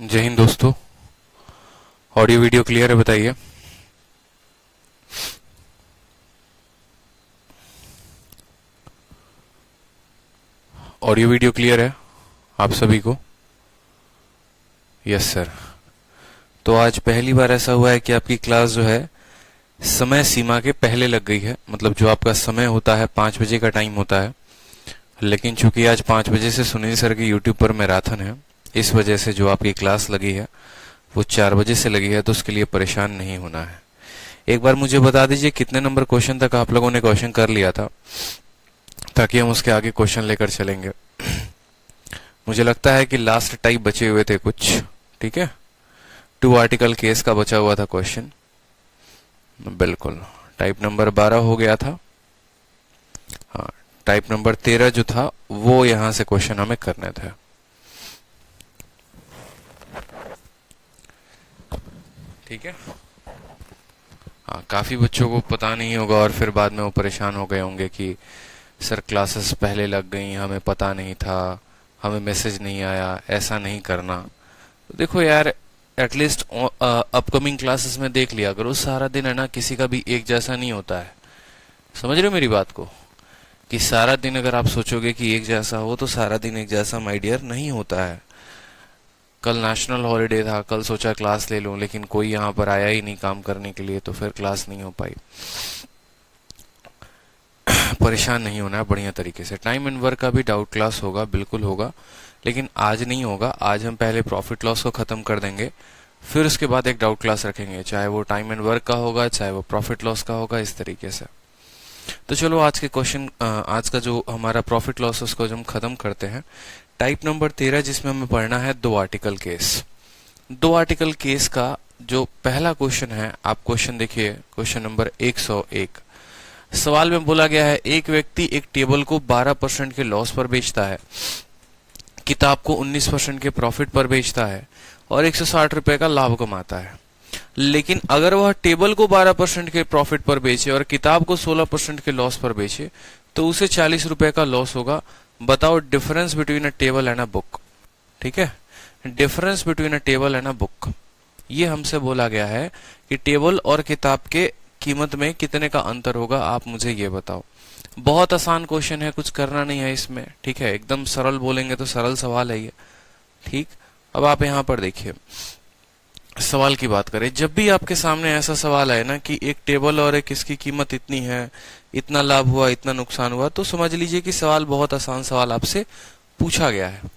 जय हिंद दोस्तों। Audio video clear है? बताइए। ऑडियो वीडियो क्लियर है आप सभी को? Yes sir. तो आज पहली बार ऐसा हुआ है कि आपकी क्लास जो है समय सीमा के पहले लग गई है। मतलब जो आपका समय होता है 5 बजे का टाइम होता है, लेकिन चूंकि आज 5 बजे से सुनील सर के यूट्यूब पर मैराथन है, इस वजह से जो आपकी क्लास लगी है वो 4 बजे से लगी है। तो उसके लिए परेशान नहीं होना है। एक बार मुझे बता दीजिए कितने नंबर क्वेश्चन तक आप लोगों ने क्वेश्चन कर लिया था, ताकि हम उसके आगे क्वेश्चन लेकर चलेंगे। मुझे लगता है कि लास्ट टाइप बचे हुए थे कुछ, ठीक है। 2 आर्टिकल केस का बचा हुआ था क्वेश्चन, बिल्कुल। टाइप नंबर 12 हो गया था। हाँ, टाइप नंबर 13 जो था वो यहां से क्वेश्चन हमें करने थे। ठीक है। हाँ, काफी बच्चों को पता नहीं होगा और फिर बाद में वो परेशान हो गए होंगे कि सर क्लासेस पहले लग गई, हमें पता नहीं था, हमें मैसेज नहीं आया। ऐसा नहीं करना। तो देखो यार, एटलीस्ट अपकमिंग क्लासेस में देख लिया करो। सारा दिन है ना, किसी का भी एक जैसा नहीं होता है। समझ रहे हो मेरी बात को? कि सारा दिन अगर आप सोचोगे कि एक जैसा हो, तो सारा दिन एक जैसा माय डियर नहीं होता है। कल नेशनल हॉलिडे था, कल सोचा क्लास ले लूं, लेकिन कोई यहाँ पर आया ही नहीं काम करने के लिए, तो फिर क्लास नहीं हो पाई। परेशान नहीं होना है बढ़िया तरीके से। टाइम एंड वर्क का भी डाउट क्लास होगा, बिल्कुल होगा, लेकिन आज नहीं होगा। आज हम पहले प्रॉफिट लॉस को खत्म कर देंगे, फिर उसके बाद एक डाउट क्लास रखेंगे, चाहे वो टाइम एंड वर्क का होगा, चाहे वो प्रॉफिट लॉस का होगा, इस तरीके से। तो चलो आज के क्वेश्चन, आज का जो हमारा प्रॉफिट लॉस उसको हम खत्म करते हैं। टाइप नंबर 13 जिसमें हमें पढ़ना है 2 आर्टिकल केस। 2 आर्टिकल केस का जो पहला क्वेश्चन है, आप क्वेश्चन देखिए, क्वेश्चन नंबर 101। सवाल में बोला गया है, एक व्यक्ति एक टेबल को 12% के लॉस पर बेचता है, किताब को 19% के प्रॉफिट पर बेचता है और 160 रुपए का लाभ कमाता है। लेकिन अगर वह टेबल को 12% के प्रॉफिट पर बेचे और किताब को 16% के लॉस पर बेचे, तो उसे 40 रुपए का लॉस होगा। बताओ difference between a table and a book. ठीक है, difference between a table and a book. ये हमसे बोला गया है कि टेबल और किताब के कीमत में कितने का अंतर होगा, आप मुझे ये बताओ। बहुत आसान क्वेश्चन है, कुछ करना नहीं है इसमें। ठीक है, एकदम सरल बोलेंगे तो सरल सवाल है ये। ठीक, अब आप यहां पर देखिए, सवाल की बात करें। जब भी आपके सामने ऐसा सवाल आए ना कि एक टेबल और एक इसकी कीमत इतनी है, इतना लाभ हुआ, इतना नुकसान हुआ, तो समझ लीजिए कि सवाल बहुत आसान सवाल आपसे पूछा गया है।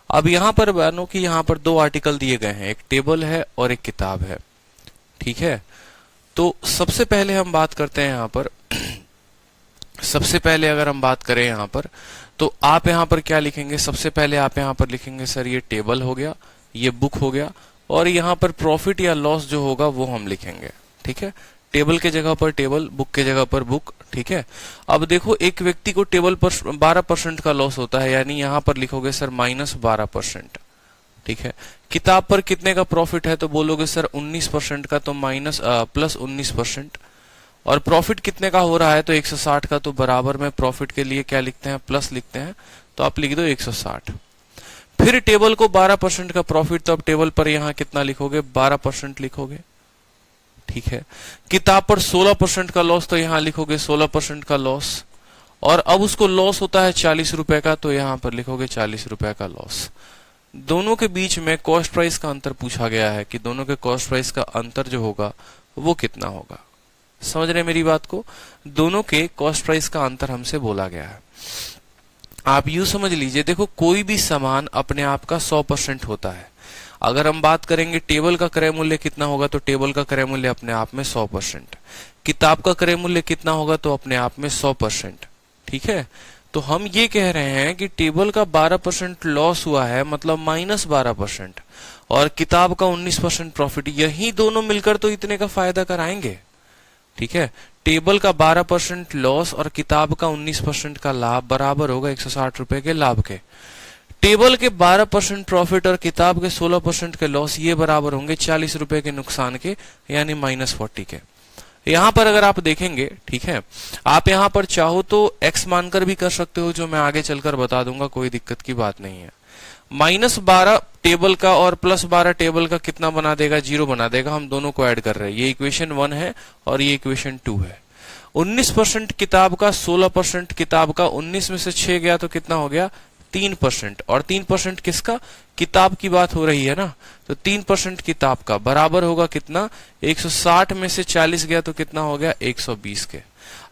अब यहां पर मानो कि यहां पर 2 आर्टिकल दिए गए हैं, एक टेबल है और एक किताब है। ठीक है, तो सबसे पहले हम बात करते हैं यहां पर सबसे पहले अगर हम बात करें यहां पर, तो आप यहां पर क्या लिखेंगे? सबसे पहले आप यहां पर लिखेंगे सर ये टेबल हो गया, ये बुक हो गया, और यहां पर प्रॉफिट या लॉस जो होगा वो हम लिखेंगे। ठीक है, टेबल के जगह पर टेबल, बुक के जगह पर बुक। ठीक है, अब देखो एक व्यक्ति को टेबल पर 12% का लॉस होता है, यानी यहां पर लिखोगे सर -12%। ठीक है, किताब पर कितने का प्रॉफिट है, तो बोलोगे सर 19% का, तो प्लस 19%। और प्रॉफिट कितने का हो रहा है, तो 160 का, तो बराबर में प्रॉफिट के लिए क्या लिखते हैं? प्लस लिखते हैं, तो आप लिख दो 160। फिर टेबल को 12% का प्रॉफिट, तो अब टेबल पर यहां कितना लिखोगे? 12% लिखोगे। ठीक है, किताब पर 16% का लॉस, तो यहां लिखोगे 16% का लॉस। और अब उसको लॉस होता है 40 रुपए का, तो यहां पर लिखोगे 40 रुपए का लॉस। दोनों के बीच में कॉस्ट प्राइस का अंतर पूछा गया है कि दोनों के कॉस्ट प्राइस का अंतर जो होगा वो कितना होगा। समझ रहे मेरी बात को? दोनों के कॉस्ट प्राइस का अंतर हमसे बोला गया है। आप यूं समझ लीजिए, देखो कोई भी सामान अपने आप का 100% होता है। अगर हम बात करेंगे टेबल का क्रय मूल्य कितना होगा, तो टेबल का क्रय मूल्य अपने आप में 100%। किताब का क्रय मूल्य कितना होगा, तो अपने आप में 100%। ठीक है, तो हम ये कह रहे हैं कि टेबल का 12% लॉस हुआ है, मतलब -12%, और किताब का 19% प्रॉफिट, यही दोनों मिलकर तो इतने का फायदा कराएंगे। ठीक है, टेबल का 12% लॉस और किताब का 19% का लाभ बराबर होगा 160 रुपए के लाभ के। टेबल के 12% प्रॉफिट और किताब के 16% के लॉस, ये बराबर होंगे 40 रुपए के नुकसान के, यानी -40 के। यहां पर अगर आप देखेंगे, ठीक है, आप यहां पर चाहो तो x मानकर भी कर सकते हो, जो मैं आगे चलकर बता दूंगा, कोई दिक्कत की बात नहीं है। -12 टेबल का और +12 टेबल का कितना बना देगा, 0 बना देगा। हम दोनों को ऐड कर रहे हैं, ये इक्वेशन 1 है और ये इक्वेशन 2 है। 19% किताब का, 16% किताब का, 19 में से 6 गया तो कितना हो गया, 3%। और 3% किसका, किताब की बात हो रही है ना, तो 3% किताब का बराबर होगा कितना, 160 में से 40 गया तो कितना हो गया, 120 के।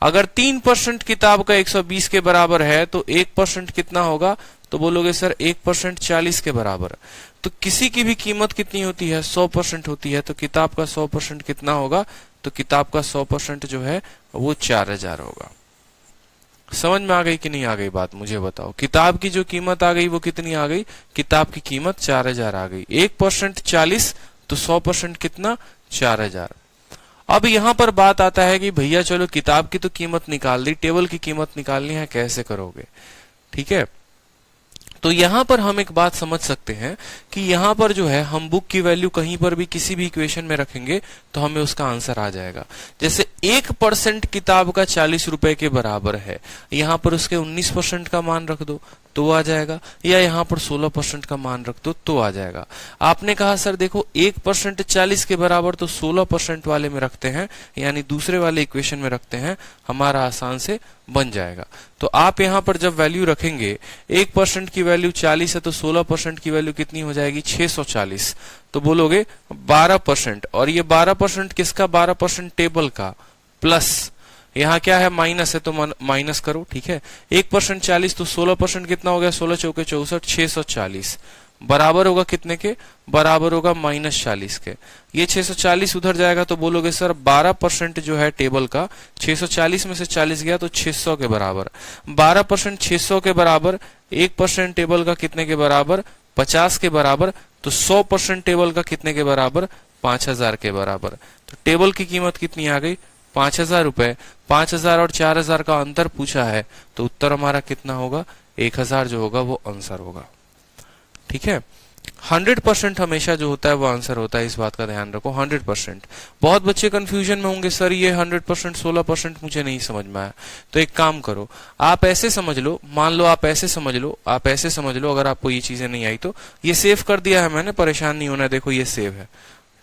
अगर 3% किताब का 120 के बराबर है तो 1% कितना होगा, तो बोलोगे सर 1% 40 के बराबर। तो किसी की भी कीमत कितनी होती है, 100% होती है। तो किताब का 100% कितना होगा, तो किताब का 100% जो है वो 4000 होगा। समझ में आ गई कि नहीं आ गई बात, मुझे बताओ। किताब की जो कीमत आ गई वो कितनी आ गई, किताब की कीमत 4000 आ गई। 1% 40 तो 100% कितना, 4000। अब यहां पर बात आता है कि भैया चलो किताब की तो कीमत निकाल दी, टेबल की कीमत निकालनी है, कैसे करोगे। ठीक है, तो यहां पर हम एक बात समझ सकते हैं कि यहां पर जो है हम बुक की वैल्यू कहीं पर भी किसी भी इक्वेशन में रखेंगे तो हमें उसका आंसर आ जाएगा। जैसे 1% किताब का 40 रुपए के बराबर है, यहां पर उसके 19% का मान रख दो तो आ जाएगा, या यहां पर 16% का मान रख दो तो आ जाएगा। आपने कहा सर देखो 1% 40 के बराबर तो 16% वाले में रखते हैं, यानी दूसरे वाले इक्वेशन में रखते हैं, हमारा आसान से बन जाएगा। तो आप यहां पर जब वैल्यू रखेंगे, 1% की वैल्यू 40 है तो 16% की वैल्यू कितनी हो जाएगी, 640। तो बोलोगे 12%, और ये 12% किसका, 12% टेबल का, प्लस यहाँ क्या है, माइनस है तो माइनस करो। ठीक है, 1% 40 तो 16% कितना हो गया, 16 चौके 64, 640 बराबर होगा कितने के, बराबर होगा -40 के। ये 640 उधर जाएगा तो बोलोगे सर 12% जो है टेबल का, 640 में से 40 गया तो 600 के बराबर। 12% 600 के बराबर, 1% टेबल का कितने के बराबर, 50 के बराबर। तो 100% टेबल का कितने के बराबर, 5000 के बराबर। तो टेबल की कीमत कितनी आ गई, 5000 रुपए। 5000 और 4000 का अंतर पूछा है तो उत्तर हमारा कितना होगा, 1000 जो होगा वो आंसर होगा। ठीक है, 100% हमेशा जो होता है वो आंसर होता है, इस बात का ध्यान रखो। 100%। बहुत बच्चे कंफ्यूजन में होंगे, सर ये 100% 16% मुझे नहीं समझ में आया। तो एक काम करो, आप ऐसे समझ लो, मान लो आप ऐसे समझ लो, आप ऐसे समझ लो, अगर आपको ये चीजें नहीं आई तो ये सेव कर दिया है मैंने, परेशान नहीं होना, देखो ये सेव है।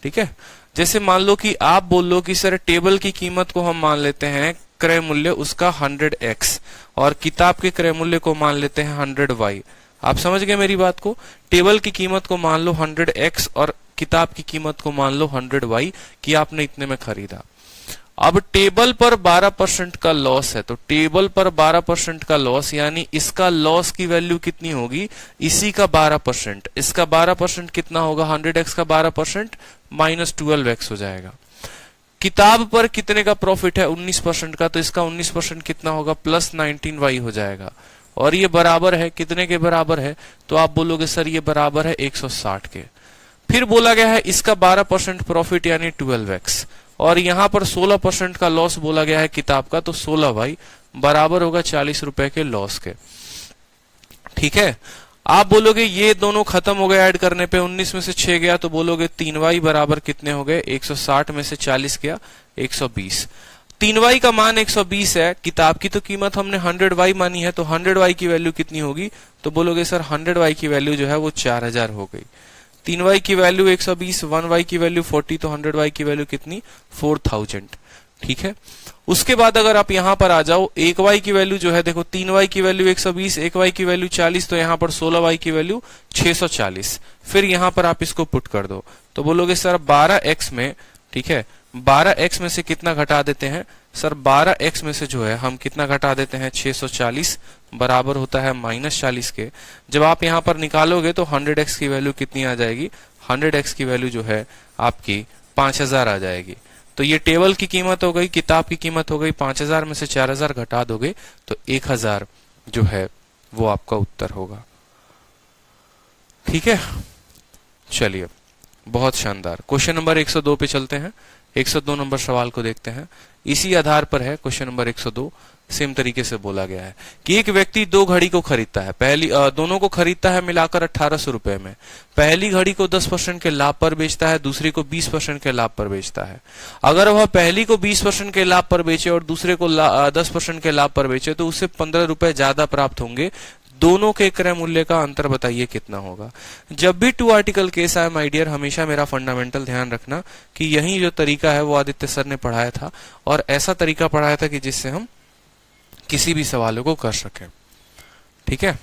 ठीक है, जैसे मान लो कि आप बोल लो कि सर टेबल की कीमत को हम मान लेते हैं क्रय मूल्य उसका 100x, और किताब के क्रय मूल्य को मान लेते हैं 100y। आप समझ गए मेरी बात को, टेबल की कीमत को मान लो 100x और किताब की कीमत को मान लो 100y कि आपने इतने में खरीदा। अब टेबल पर 12% का लॉस है, तो टेबल पर 12% का लॉस, यानी इसका लॉस की वैल्यू कितनी होगी, इसी का 12%। इसका 12% कितना होगा, 100x का 12% -12x हो जाएगा। किताब पर कितने का प्रॉफिट है, 19% का, तो इसका 19% कितना होगा, +19y हो जाएगा। और ये बराबर है कितने के बराबर है, तो आप बोलोगे सर ये बराबर है 160 के। फिर बोला गया है इसका 12% प्रॉफिट यानी 12x, और यहां पर 16% का लॉस बोला गया है किताब का, तो 16y बराबर होगा 40 रुपए के लॉस के। ठीक है, आप बोलोगे ये दोनों खत्म हो गए ऐड करने पे, 19 में से 6 गया तो बोलोगे 3y बराबर कितने हो गए, 160 में से 40 गया 120। 3y का मान 120 है, किताब की तो कीमत हमने 100y मानी है, तो 100y की वैल्यू कितनी होगी, तो बोलोगे सर 100y की वैल्यू जो है वो 4000 हो गई। 3y की वैल्यू 120, 1y की वैल्यू 40, तो 100y की वैल्यू कितनी, 4000। ठीक है, उसके बाद अगर आप यहां पर आ जाओ, 1y की वैल्यू जो है देखो, 3y की वैल्यू 120, 1y की वैल्यू 40, तो यहां पर 16y की वैल्यू 640। फिर यहां पर आप इसको पुट कर दो तो बोलोगे सर 12x में, ठीक है, 12x में से कितना घटा देते हैं, सर 12x में से जो है हम कितना घटा देते हैं, 640 बराबर होता है -40 के। जब आप यहां पर निकालोगे तो 100x की वैल्यू कितनी आ जाएगी, 100x की वैल्यू जो है आपकी 5000 आ जाएगी। तो ये टेबल की कीमत हो गई, किताब की कीमत हो गई, 5000 में से 4000 घटा दोगे तो 1000 जो है वो आपका उत्तर होगा। ठीक है, चलिए बहुत शानदार। क्वेश्चन नंबर 102 पे चलते हैं। 102 नंबर सवाल को देखते हैं। इसी आधार पर है क्वेश्चन नंबर 102। सेम तरीके से बोला गया है कि एक व्यक्ति दो घड़ी को खरीदता है, दोनों को खरीदता है मिलाकर 1800 रुपए में। पहली घड़ी को 10% के लाभ पर बेचता है, दूसरी को 20% के लाभ पर बेचता है। अगर वह पहली को 20% के लाभ पर बेचे और दूसरे को 10% के लाभ पर बेचे तो उसे 15 रुपए ज्यादा प्राप्त होंगे। दोनों के क्रय मूल्य का अंतर बताइए कितना होगा। जब भी टू आर्टिकल केस आए माय डियर, हमेशा मेरा फंडामेंटल ध्यान रखना कि यही जो तरीका है वो आदित्य सर ने पढ़ाया था, और ऐसा तरीका पढ़ाया था कि जिससे हम किसी भी सवालों को कर सकें। ठीक है।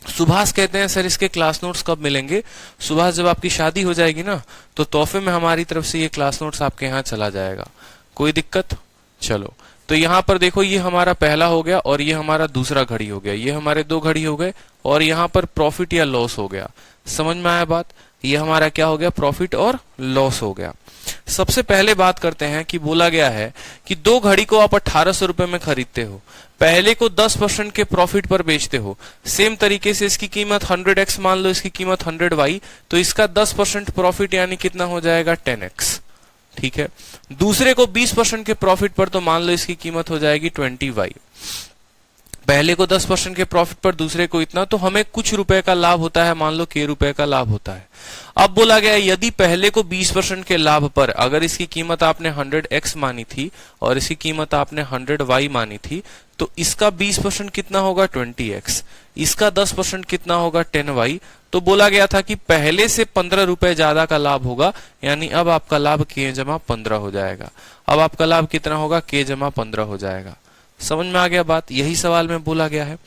सुभाष कहते हैं सर इसके क्लास नोट्स कब मिलेंगे? सुभाष, जब आपकी शादी हो जाएगी ना तो तोहफे में हमारी तरफ से ये क्लास नोट्स आपके यहाँ चला जाएगा। कोई दिक्कत? चलो, तो यहाँ पर देखो, ये हमारा पहला हो गया और ये हमारा दूसरा घड़ी हो गया, ये हमारे दो घड़ी हो गए, और यहाँ पर प्रॉफिट या लॉस हो गया। समझ में आया बात? ये हमारा क्या हो गया? प्रॉफिट और लॉस हो गया। सबसे पहले बात करते हैं कि बोला गया है कि दो घड़ी को आप 1800 रुपए में खरीदते हो, पहले को 10% के प्रॉफिट पर बेचते हो। सेम तरीके से इसकी कीमत 100x मान लो, इसकी कीमत 100y, तो इसका 10% प्रॉफिट यानी कितना हो जाएगा? 10x। ठीक है। दूसरे को 20% के प्रॉफिट पर, तो मान लो इसकी कीमत हो जाएगी 20y। पहले को 10% के प्रॉफिट पर, दूसरे को इतना, तो हमें कुछ रुपए का लाभ होता है, मान लो k रुपए का लाभ होता है। अब बोला गया यदि पहले को 20% के लाभ पर अगर इसकी कीमत आपने 100x मानी थी और इसकी कीमत आपने 100y मानी थी, तो इसका 20% कितना होगा? 20x। इसका 10% कितना होगा? 10y। तो बोला गया था कि पहले से 15 रुपए ज्यादा का लाभ होगा, यानी अब आपका लाभ k जमा 15 हो जाएगा। अब आपका लाभ कितना होगा? k जमा 15 हो जाएगा। समझ में आ गया बात? यही सवाल में बोला गया है।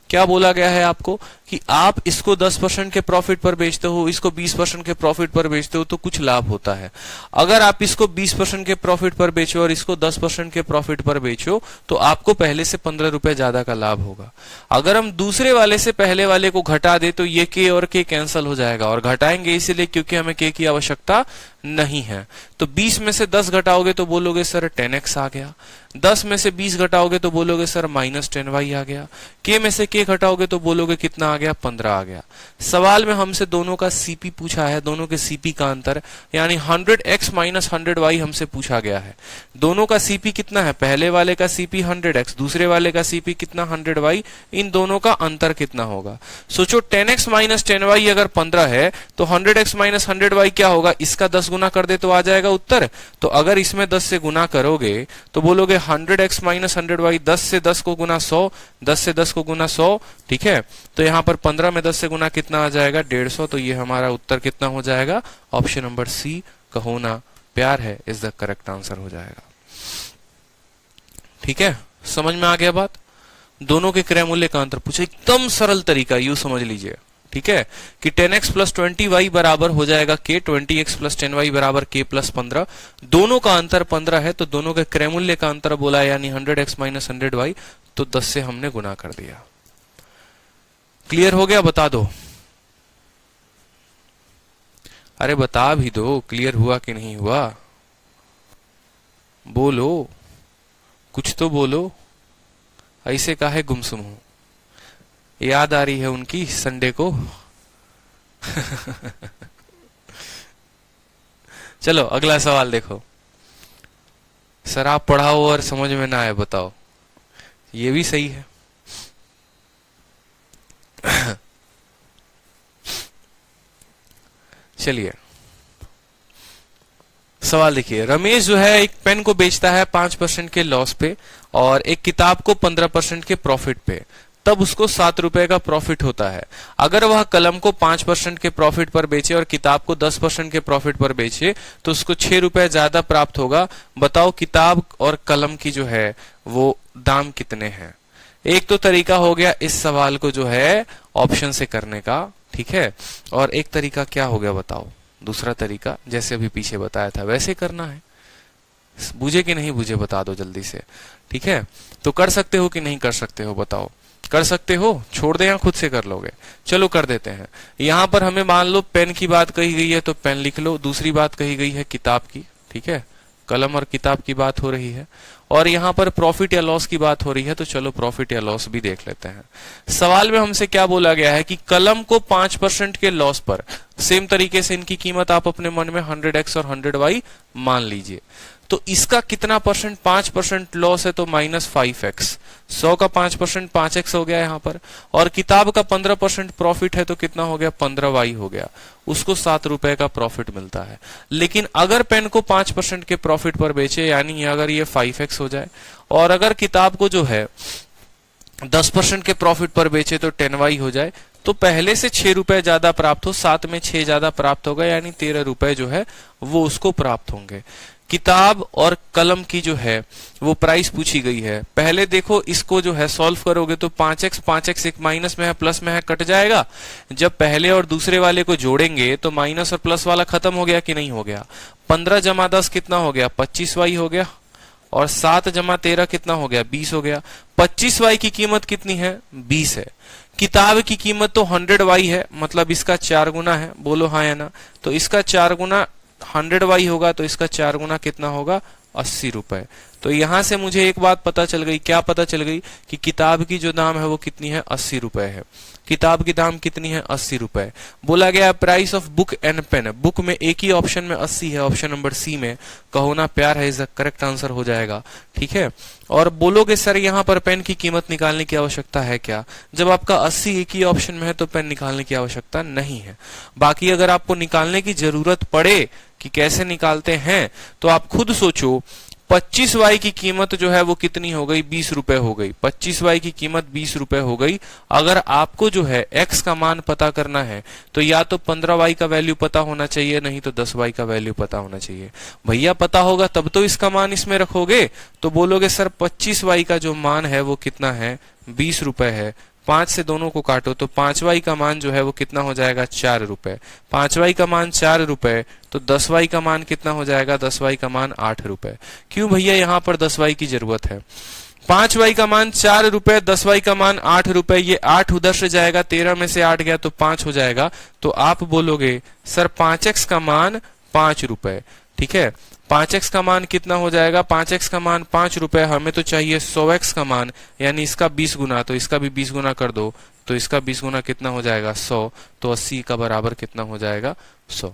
क्या बोला गया है आपको कि आप इसको 10% के प्रॉफिट पर बेचते हो, इसको 20% के प्रॉफिट पर बेचते हो, तो कुछ लाभ होता है। अगर आप इसको 20% के प्रॉफिट पर बेचो और इसको 10% के प्रॉफिट पर बेचो, तो आपको पहले से 15 रुपए ज्यादा का लाभ होगा। अगर हम दूसरे वाले से पहले वाले को घटा दे तो ये के और के कैंसिल हो जाएगा, और घटाएंगे इसीलिए क्योंकि हमें के की आवश्यकता नहीं है। तो 20 में से 10 घटाओगे तो बोलोगे सर 10x आ गया, 10 में से 20 घटाओगे तो बोलोगे सर -10y आ गया, के में से के घटाओगे तो बोलोगे कितना आ गया? 15 आ गया। सवाल में हमसे दोनों का सीपी पूछा है, दोनों के सीपी का अंतर यानी 100x माइनस 100y हमसे पूछा गया है। दोनों का सीपी कितना है? पहले वाले का सीपी 100x, दूसरे वाले का सीपी कितना? 100y। इन दोनों का अंतर कितना होगा? सोचो 10x माइनस 10y अगर 15 है तो 100x माइनस 100y क्या होगा? इसका 10 गुना कर दे तो आ जाएगा उत्तर। तो अगर इसमें 10 से गुना करोगे तो बोलोगे 100x माइनस 100y, 10 से 10 को गुना 100, 10 से 10 को गुना 100। ठीक है। तो यहाँ पर 15 में 10 से गुना कितना आ जाएगा? 150। तो ये हमारा उत्तर कितना हो जाएगा? ऑप्शन नंबर सी, कहो ना प्यार है, इज द करेक्ट आंसर हो जाएगा। ठीक है, समझ में आ गया बात? दोनों के क्रय मूल्य का अंतर पूछा, एकदम सरल तरीका, यूं समझ लीजिए। ठीक है कि 10x प्लस 20y बराबर हो जाएगा k, 20x प्लस 10y बराबर k प्लस 15। दोनों का अंतर 15 है, तो दोनों के क्रय मूल्य का अंतर बोला यानी 100x माइनस 100y, तो 10 से हमने गुना कर दिया। क्लियर हो गया? बता दो, अरे बता भी दो, क्लियर हुआ कि नहीं हुआ? बोलो, कुछ तो बोलो, ऐसे काहे गुमसुम हो? याद आ रही है उनकी संडे को? चलो अगला सवाल देखो। सर आप पढ़ाओ और समझ में ना आए बताओ, ये भी सही है। चलिए सवाल देखिए। रमेश जो है एक पेन को बेचता है 5% के लॉस पे और एक किताब को 15% के प्रॉफिट पे, तब उसको 7 रुपए का प्रॉफिट होता है। अगर वह कलम को 5% के प्रॉफिट पर बेचे और किताब को 10% के प्रॉफिट पर बेचे तो उसको 6 रुपए ज्यादा प्राप्त होगा। बताओ किताब और कलम की जो है वो दाम कितने हैं? एक तो तरीका हो गया इस सवाल को जो है ऑप्शन से करने का, ठीक है, और एक तरीका क्या हो गया बताओ? दूसरा तरीका जैसे अभी पीछे बताया था वैसे करना है। बुझे कि नहीं बुझे बता दो जल्दी से। ठीक है, तो कर सकते हो कि नहीं कर सकते हो बताओ? कर सकते हो? छोड़ दे या खुद से कर लोगे? चलो कर देते हैं। यहां पर हमें मान लो पेन की बात कही गई है तो पेन लिख लो, दूसरी बात कही गई है किताब की, ठीक है, कलम और किताब की बात हो रही है, और यहां पर प्रॉफिट या लॉस की बात हो रही है तो चलो प्रॉफिट या लॉस भी देख लेते हैं। सवाल में हमसे क्या बोला गया है कि कलम को 5% के लॉस पर, सेम तरीके से इनकी कीमत आप अपने मन में 100x और 100y मान लीजिए, तो इसका कितना परसेंट? 5% लॉस है तो -5x, 100 का 5% 5x हो गया यहाँ पर, और किताब का 15% प्रॉफिट है तो कितना हो गया? 15y हो गया। उसको 7 रुपए का प्रॉफिट मिलता है। लेकिन अगर पेन को 5% के प्रॉफिट पर बेचे, यानी अगर ये 5x हो जाए, और अगर किताब को जो है 10% के प्रॉफिट पर बेचे तो 10y हो जाए, तो पहले से 6 रुपए ज्यादा प्राप्त हो, साथ में 6 ज्यादा प्राप्त होगा, यानी 13 रुपए जो है वो उसको प्राप्त होंगे। किताब और कलम की जो है वो प्राइस पूछी गई है। पहले देखो इसको जो है सॉल्व करोगे तो 5x एक माइनस में है प्लस में है कट जाएगा। जब पहले और दूसरे वाले को जोड़ेंगे तो माइनस और प्लस वाला खत्म हो गया कि नहीं हो गया। 15 जमा 10 कितना हो गया, 25y हो गया, और 7 जमा 13 कितना हो गया, 20 हो गया। 25y की कीमत कितनी है, 20 है। किताब की कीमत तो 100y है, मतलब इसका 4 गुना है, बोलो हाँ या ना। तो इसका 4 गुना 100y होगा, तो इसका 4 गुना कितना होगा, 80 रुपए। तो यहां से मुझे एक बात पता चल गई, क्या पता चल गई, कि किताब की जो दाम है वो कितनी है, 80 रुपए है। किताब की दाम कितनी है, 80 रुपए। बोला गया price of book and pen, book में एक ही ऑप्शन में 80 है, ऑप्शन नंबर सी में कहो ना प्यार है इज द करेक्ट आंसर हो जाएगा। ठीक है, और बोलोगे सर यहाँ पर पेन की कीमत निकालने की आवश्यकता है क्या, जब आपका 80 एक ही ऑप्शन में है तो पेन निकालने की आवश्यकता नहीं है। बाकी अगर आपको निकालने की जरूरत पड़े कि कैसे निकालते हैं तो आप खुद सोचो। 25y की कीमत जो है वो कितनी हो गई, 20 रुपए हो गई। 25y की कीमत 20 रुपए हो गई। अगर आपको जो है x का मान पता करना है तो या तो 15y का वैल्यू पता होना चाहिए, नहीं तो 10y का वैल्यू पता होना चाहिए। भैया पता होगा तब तो इसका मान इसमें रखोगे, तो बोलोगे सर 25y का जो मान है वो कितना है, 20 रुपए है। 5 से दोनों को काटो तो 5y का मान जो है वो कितना हो जाएगा, 4 रुपए। 5y का मान 4 रुपए, तो 10y का मान कितना हो जाएगा, 10y का मान 8 रुपए। क्यों भैया यहाँ पर 10y की जरूरत है, 5y का मान 4 रुपए, 10y का मान 8 रुपए, ये 8 उधर से जाएगा, 13 में से 8 गया तो 5 हो जाएगा। तो आप बोलोगे सर 5x का मान 5 रुपए। ठीक है, 5x का मान कितना हो जाएगा, 5x का मान 5 रुपए, हमें तो चाहिए 100x का मान, यानी इसका 20 गुना, तो इसका भी 20 गुना कर दो, तो इसका 20 गुना कितना हो जाएगा, 100, तो 80 का बराबर कितना हो जाएगा, 100।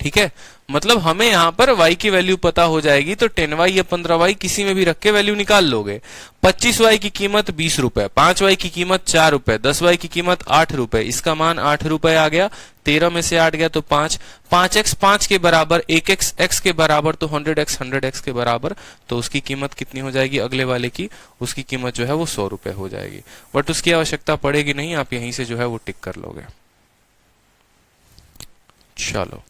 ठीक है, मतलब हमें यहाँ पर y की वैल्यू पता हो जाएगी, तो 10y या 15y किसी में भी रख के वैल्यू निकाल लोगे। 25y की कीमत 20 रुपए, 5y की कीमत 4 रुपए, 10y की कीमत 8 रुपए, इसका मान 8 रुपए आ गया। 13 में से 8 गया तो 5, 5x 5 के बराबर, 1x x के बराबर, तो 100x के बराबर, तो उसकी कीमत कितनी हो जाएगी, अगले वाले की, उसकी कीमत जो है वो 100 रुपए हो जाएगी। बट उसकी आवश्यकता पड़ेगी नहीं, आप यहीं से जो है वो टिक कर लोगे। चलो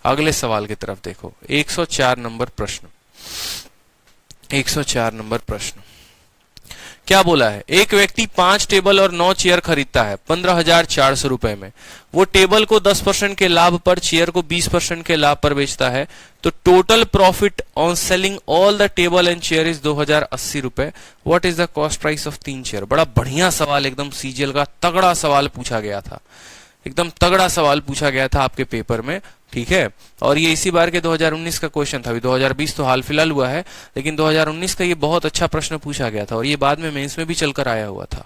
अगले सवाल की तरफ देखो, 104 नंबर प्रश्न। 104 नंबर प्रश्न क्या बोला है, एक व्यक्ति 5 टेबल और 9 चेयर खरीदता है 15,400 रुपए में। वो टेबल को 10% के लाभ पर, चेयर को 20% के लाभ पर बेचता है, तो total profit on selling all the table and chair is 2080 रुपए। What is the cost price of 3 chair. बड़ा बढ़िया सवाल, एकदम सीजीएल का तगड़ा सवाल पूछा गया था, एकदम तगड़ा सवाल पूछा गया था आपके पेपर में। ठीक है, और ये इसी बार के 2019 का क्वेश्चन था। अभी 2020 तो हाल फिलहाल हुआ है, लेकिन 2019 का ये बहुत अच्छा प्रश्न पूछा गया था, और ये बाद में मेंस में भी चलकर आया हुआ था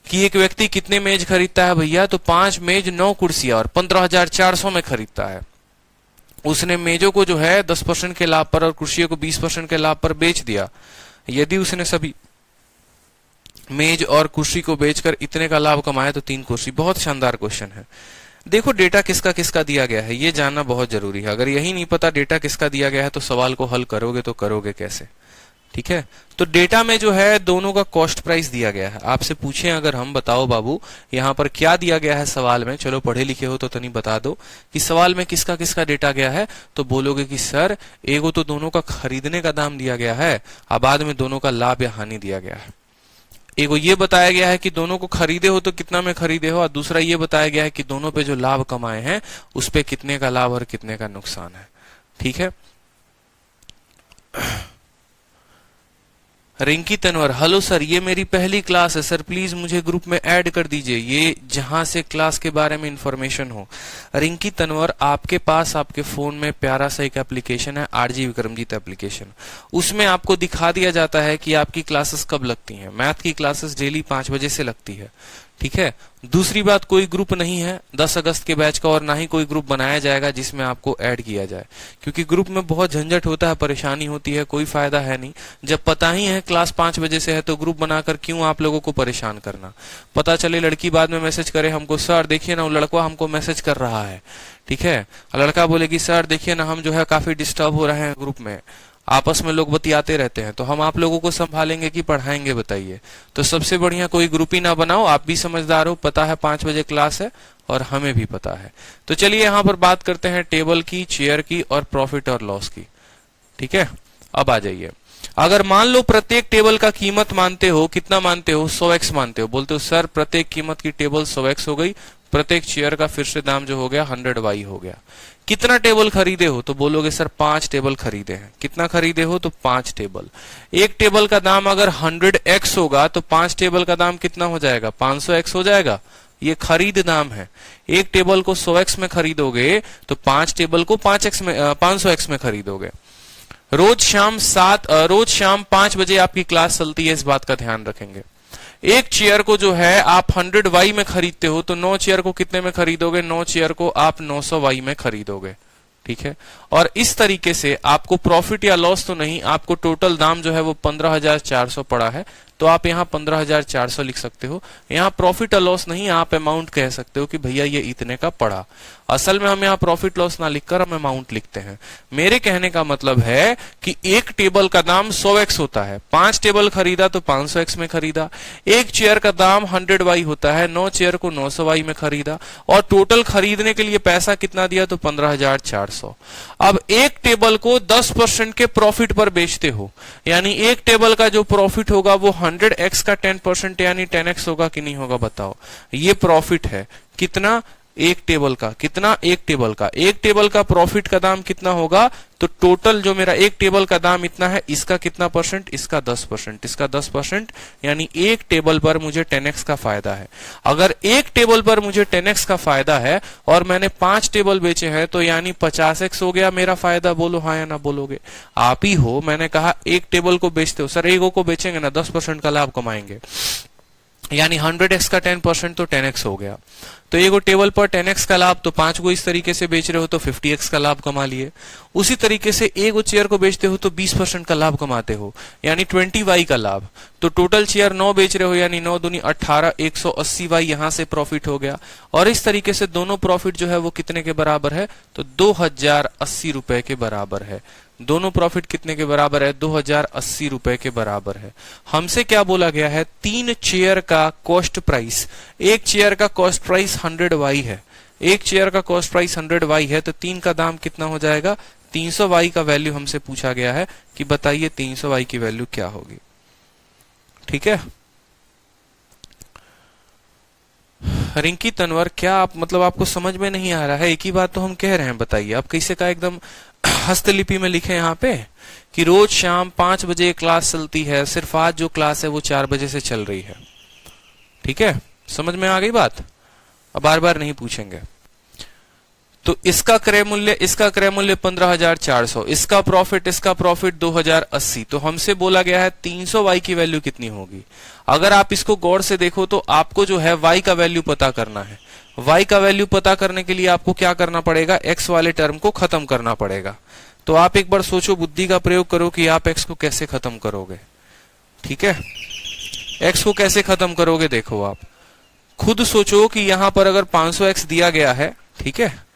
कि एक व्यक्ति कितने मेज खरीदता है भैया, तो 5 मेज 9 कुर्सियां और 15,400 में खरीदता है। उसने मेजों को जो है 10% के लाभ पर और कुर्सियों को 20% के लाभ पर बेच दिया। यदि उसने सभी मेज और कुर्सी को बेचकर इतने का लाभ कमाया तो 3 कुर्सी। बहुत शानदार क्वेश्चन है। देखो डेटा किसका किसका दिया गया है ये जानना बहुत जरूरी है। अगर यही नहीं पता डेटा किसका दिया गया है तो सवाल को हल करोगे तो करोगे कैसे। ठीक है, तो डेटा में जो है दोनों का कॉस्ट प्राइस दिया गया है। आपसे पूछे अगर हम, बताओ बाबू यहाँ पर क्या दिया गया है सवाल में, चलो पढ़े लिखे हो तो तनी बता दो कि सवाल में किसका किसका डेटा गया है। तो बोलोगे कि सर एगो तो दोनों का खरीदने का दाम दिया गया है, अब बाद में दोनों का लाभ या हानि दिया गया है। एगो ये बताया गया है कि दोनों को खरीदे हो तो कितना में खरीदे हो, और दूसरा ये बताया गया है कि दोनों पे जो लाभ कमाए हैं उस पे कितने का लाभ और कितने का नुकसान है। ठीक है, रिंकी तनवर, हेलो सर, ये मेरी पहली क्लास है सर, प्लीज मुझे ग्रुप में ऐड कर दीजिए, ये जहां से क्लास के बारे में इंफॉर्मेशन हो। रिंकी तनवर, आपके पास आपके फोन में प्यारा सा एक एप्लीकेशन है, आरजी विक्रमजीत एप्लीकेशन। उसमें आपको दिखा दिया जाता है कि आपकी क्लासेस कब लगती हैं। मैथ की क्लासेस डेली 5 बजे से लगती है। ठीक है, दूसरी बात, कोई ग्रुप नहीं है 10 अगस्त के बैच का, और ना ही कोई ग्रुप बनाया जाएगा जिसमें आपको ऐड किया जाए, क्योंकि ग्रुप में बहुत झंझट होता है, परेशानी होती है, कोई फायदा है नहीं। जब पता ही है क्लास 5 बजे से है तो ग्रुप बनाकर क्यों आप लोगों को परेशान करना। पता चले लड़की बाद में मैसेज करे हमको, सर देखिए ना वो लड़का हमको मैसेज कर रहा है। ठीक है, लड़का बोलेगी सर देखिए ना हम जो है काफी डिस्टर्ब हो रहे हैं ग्रुप में। आपस में लोग बतियाते रहते हैं, तो हम आप लोगों को संभालेंगे कि पढ़ाएंगे बताइए। तो सबसे बढ़िया कोई ग्रुप ही ना बनाओ, आप भी समझदार हो, पता है 5 बजे क्लास है और हमें भी पता है। तो चलिए यहाँ पर बात करते हैं टेबल की, चेयर की और प्रॉफिट और लॉस की। ठीक है, अब आ जाइए। अगर मान लो प्रत्येक टेबल का कीमत मानते हो, कितना मानते हो, 100x मानते हो, बोलते हो सर प्रत्येक कीमत की टेबल 100x हो गई, प्रत्येक चेयर का फिर से दाम जो हो गया 100y हो गया। कितना टेबल खरीदे हो, तो बोलोगे सर 5 टेबल खरीदे हैं। कितना खरीदे हो, तो 5 टेबल। एक टेबल का दाम अगर 100x होगा तो 5 टेबल का दाम कितना हो जाएगा, 500x हो जाएगा। ये खरीद दाम है। एक टेबल को 100x में खरीदोगे तो 5 टेबल को 500x में खरीदोगे। रोज शाम 5 बजे आपकी क्लास चलती है, इस बात का ध्यान रखेंगे। एक चेयर को जो है आप 100y में खरीदते हो तो 9 चेयर को कितने में खरीदोगे, 9 चेयर को आप 900y में खरीदोगे। ठीक है, और इस तरीके से आपको प्रॉफिट या लॉस तो नहीं, आपको टोटल दाम जो है वो 15,400 पड़ा है, तो आप यहाँ 15,400 लिख सकते हो। यहाँ प्रॉफिट और लॉस नहीं, आप अमाउंट कह सकते हो कि भैया ये इतने का पड़ा। असल में हम यहाँ प्रॉफिट लॉस ना लिखकर हम अमाउंट लिखते हैं। मेरे कहने का मतलब है कि एक टेबल का दाम 100x होता है, 5 टेबल खरीदा तो 500x में खरीदा। एक चेयर का दाम 100y होता है, 9 चेयर को 900y में खरीदा, और टोटल खरीदने के लिए पैसा कितना दिया, तो 15,400। अब एक टेबल को 10% के प्रॉफिट पर बेचते हो, यानी एक टेबल का जो प्रॉफिट होगा वो 100x का 10% यानी 10x होगा कि नहीं होगा, बताओ। ये प्रॉफिट है कितना, एक टेबल का। कितना, एक टेबल का। एक टेबल का प्रॉफिट का दाम कितना होगा, तो टोटल जो मेरा एक टेबल का दाम इतना है, इसका कितना परसेंट, इसका 10%, इसका 10%, यानी एक टेबल पर मुझे 10x का फायदा है। अगर एक टेबल पर मुझे 10x का फायदा है और मैंने 5 टेबल बेचे हैं तो यानी 50x हो गया मेरा फायदा। बोलो हाँ या ना बोलोगे, आप ही हो। मैंने कहा एक टेबल को बेचते हो, सर एगो को बेचेंगे ना 10% का लाभ कमाएंगे, यानी 100x का 10% तो 10x हो गया। तो एगो टेबल पर 10x का लाभ, तो 5 को इस तरीके से बेच रहे हो तो 50x का लाभ कमा लिए। उसी तरीके से एगो चेयर को बेचते हो तो 20% का लाभ कमाते हो, यानी 20y का लाभ। तो टोटल चेयर 9 बेच रहे हो, यानी 9 दूनी 18, 180y यहां से प्रॉफिट हो गया। और इस तरीके से दोनों प्रॉफिट जो है वो कितने के बराबर है, तो 2080 रुपए के बराबर है। दोनों प्रॉफिट कितने के बराबर है, 2080 रुपए के बराबर है। हमसे क्या बोला गया है, 3 चेयर का कॉस्ट प्राइस, एक चेयर का कॉस्ट प्राइस 100y है, एक चेयर का कॉस्ट प्राइस 100y है, तो 3 का दाम कितना हो जाएगा, 300y का वैल्यू हमसे पूछा गया है कि बताइए 300y की वैल्यू क्या होगी। ठीक है, रिंकी तनवर, क्या आप मतलब आपको समझ में नहीं आ रहा है? एक ही बात तो हम कह रहे हैं, बताइए आप कैसे का एकदम हस्तलिपि में लिखे यहाँ पे कि रोज शाम 5 बजे क्लास चलती है, सिर्फ आज जो क्लास है वो 4 बजे से चल रही है। ठीक है, समझ में आ गई बात? अब बार बार नहीं पूछेंगे। तो इसका क्रय मूल्य 15,400, इसका प्रॉफिट 2080। तो हमसे बोला गया है 300y की वैल्यू कितनी होगी। अगर आप इसको गौर से देखो तो आपको जो है y का वैल्यू पता करना है। y का वैल्यू पता करने के लिए आपको क्या करना पड़ेगा, x वाले टर्म को खत्म करना पड़ेगा। तो आप एक बार सोचो, बुद्धि का प्रयोग करो कि आप x को कैसे खत्म करोगे। ठीक है, x को कैसे खत्म करोगे, देखो आप खुद सोचो कि यहां पर अगर 500x दिया गया है, ठीक है,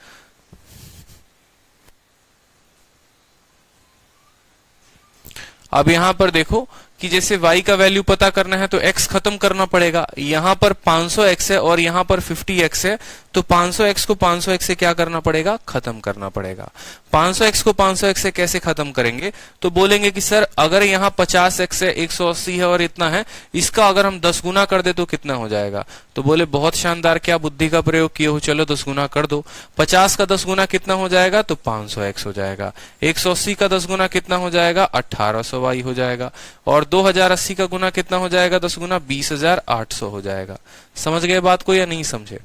अब यहां पर देखो कि जैसे y का वैल्यू पता करना है तो x खत्म करना पड़ेगा। यहां पर 500x है और यहां पर 50x है, तो 500x को 500x से क्या करना पड़ेगा, खत्म करना पड़ेगा। 500x को 500x से कैसे खत्म करेंगे, तो बोलेंगे कि सर अगर यहाँ 50x है, 180 है और इतना है, इसका अगर हम 10 गुना कर दे तो कितना हो जाएगा। तो बोले बहुत शानदार, क्या बुद्धि का प्रयोग किए हो, चलो 10 गुना कर दो। 50 का 10 गुना कितना हो जाएगा, तो 500x हो जाएगा। 180 का 10 गुना कितना हो जाएगा, 1800y हो जाएगा। और 2080 का गुना कितना हो जाएगा, 10 गुना 20,800 हो जाएगा। समझ गए बात को या नहीं समझे?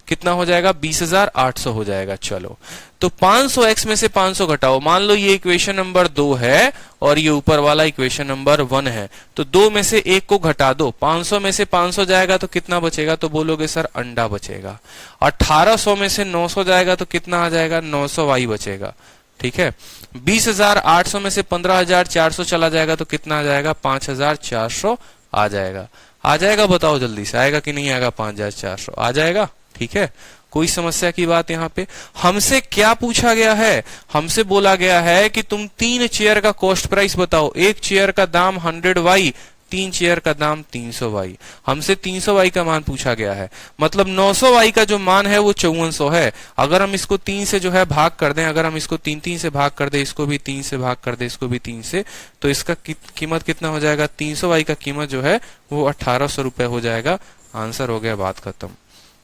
कितना हो जाएगा, 20,800 हो जाएगा। चलो, तो 500x में से 500 घटाओ। मान लो ये इक्वेशन नंबर 2 है और ये ऊपर वाला इक्वेशन नंबर 1 है, तो 2 में से 1 को घटा दो। 500 में से 500 जाएगा तो कितना बचेगा, तो बोलोगे सर अंडा बचेगा। 1800 में से 900 जाएगा तो कितना आ जाएगा, 900y बचेगा। ठीक है, 20,800 में से 15,400 चला जाएगा तो कितना आ जाएगा, 5,400 आ जाएगा। आ जाएगा, बताओ जल्दी से, आएगा कि नहीं आएगा, 5,400 आ जाएगा। ठीक है, कोई समस्या की बात यहाँ पे? हमसे क्या पूछा गया है? हमसे बोला गया है कि तुम 3 चेयर का कॉस्ट प्राइस बताओ। एक चेयर का दाम 100y, 3 चेयर का दाम 300y। हमसे 300y का मान पूछा गया है, मतलब 900y का जो मान है वो 5400 है। अगर हम इसको 3 से जो है भाग कर दें, अगर हम इसको 3 से भाग कर दें, इसको भी 3 से भाग कर दें, इसको भी 3 से, तो इसका कीमत कितना हो जाएगा? 300y का कीमत जो है वो 1800 रुपए हो जाएगा। आंसर हो गया, बात खत्म।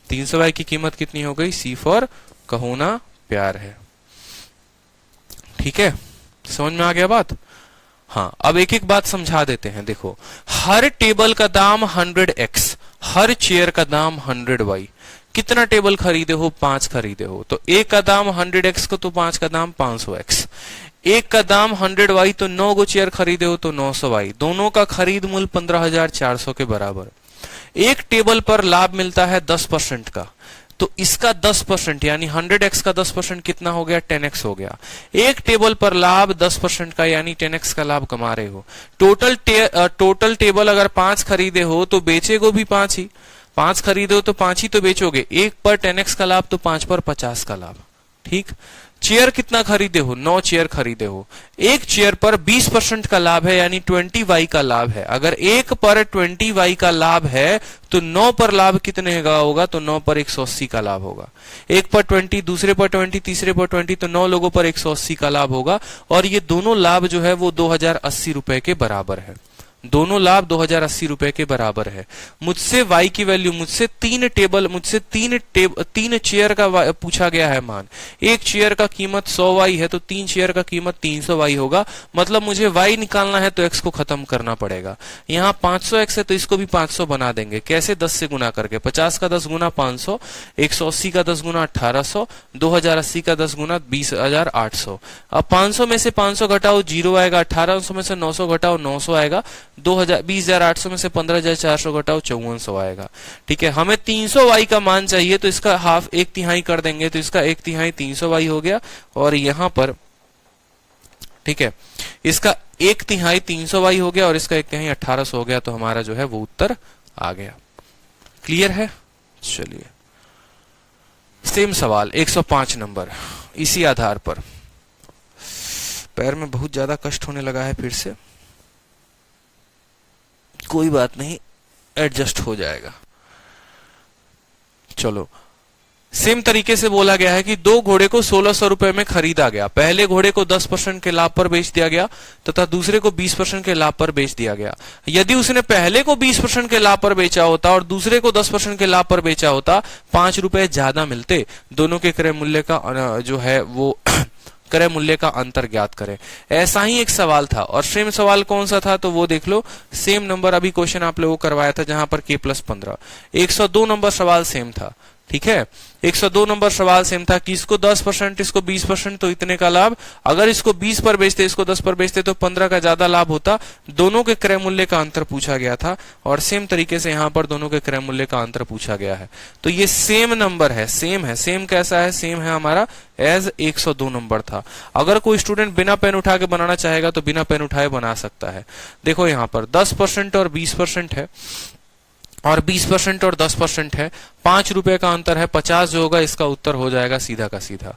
300y की कीमत कितनी हो गई? सी फॉर कहो ना प्यार है। ठीक है, समझ में आ गया बात? हाँ, अब एक एक बात समझा देते हैं। देखो, हर टेबल का दाम 100x, हर चेयर का दाम 100y। कितना टेबल खरीदे हो? 5 खरीदे हो, तो एक का दाम 100x को तो 5 का दाम 500x। एक का दाम 100y तो 9 गो चेयर खरीदे हो तो 900y। दोनों का खरीद मूल्य 15,400 के बराबर। एक टेबल पर लाभ मिलता है 10% का, तो इसका 10% यानी 100x का 10% कितना हो गया? 10x हो गया। एक टेबल पर लाभ 10% का यानी 10x का लाभ कमा रहे हो। टोटल टेबल अगर 5 खरीदे हो तो बेचेगो भी 5 ही। 5 खरीदे हो तो 5 ही तो बेचोगे। एक पर 10x का लाभ तो 5 पर 50 का लाभ। ठीक। चेयर कितना खरीदे हो? 9 चेयर खरीदे हो। एक चेयर पर 20% का लाभ है यानी 20y का लाभ है। अगर एक पर 20y का लाभ है तो 9 पर लाभ कितने का होगा? तो 9 पर 180 का लाभ होगा। एक पर 20, दूसरे पर 20, तीसरे पर 20, तो 9 लोगों पर 180 का लाभ होगा। और ये दोनों लाभ जो है वो 2080 रुपए के बराबर है। दोनों लाभ 2080 रुपए के बराबर है। मुझसे y की वैल्यू, मुझसे 3 चेयर का पूछा गया है मान। एक चेयर का कीमत 100y है तो 3 चेयर का कीमत 300y होगा। मतलब मुझे y निकालना है तो x को खत्म करना पड़ेगा। यहाँ 500x है तो इसको भी 500 बना देंगे। कैसे? 10 से गुना करके। 50 का 10 गुना 500, 180 का 10 गुना 1800, 2080 का 10 गुना 20,800। अब 500 में से 500 घटाओ 0 आएगा, 1800 में से 900 घटाओ 900 आएगा, 20,800 में से 15,400 घटाओ 5400 आएगा। ठीक है, हमें 300y का मान चाहिए तो इसका हाफ 1/3 कर देंगे, तो इसका 1/3 300y हो गया। और यहां पर ठीक है, इसका 1/3 300y हो गया और इसका 1/3 1800 हो गया। तो हमारा जो है वो उत्तर आ गया। क्लियर है? चलिए, सेम सवाल 105 नंबर। इसी आधार पर पैर में बहुत ज्यादा कष्ट होने लगा है फिर से। कोई बात नहीं, एडजस्ट हो जाएगा। चलो, सेम तरीके से बोला गया है कि 2 घोड़े को 1600 रुपए में खरीदा गया। पहले घोड़े को 10% के लाभ पर बेच दिया गया तथा दूसरे को 20% के लाभ पर बेच दिया गया। यदि उसने पहले को 20% के लाभ पर बेचा होता और दूसरे को 10% के लाभ पर बेचा होता, 5 रुपए ज्यादा मिलते। दोनों के क्रय मूल्य का जो है वो क्रय मूल्य का अंतर ज्ञात करें। ऐसा ही एक सवाल था और सेम सवाल कौन सा था तो वो देख लो। सेम नंबर अभी क्वेश्चन आप लोगों को करवाया था जहां पर k+15। 102 नंबर सवाल सेम था। ठीक है, 102 नंबर सवाल सेम था कि इसको 10%, इसको 20%, तो इतने का लाभ। अगर इसको 20 पर बेचते, इसको 10 पर बेचते तो 15 का ज्यादा लाभ होता। दोनों के क्रय मूल्य का अंतर पूछा गया था और सेम तरीके से यहाँ पर दोनों के क्रय मूल्य का अंतर पूछा गया है। तो ये सेम नंबर है, सेम है। सेम कैसा है? सेम है हमारा एज 102 नंबर था। अगर कोई स्टूडेंट बिना पेन उठा के बनाना चाहेगा तो बिना पेन उठाए बना सकता है। देखो यहाँ पर 10% और 20% है और 20% और 10% है। 5 रुपए का अंतर है। 50 जो होगा इसका उत्तर हो जाएगा सीधा का सीधा।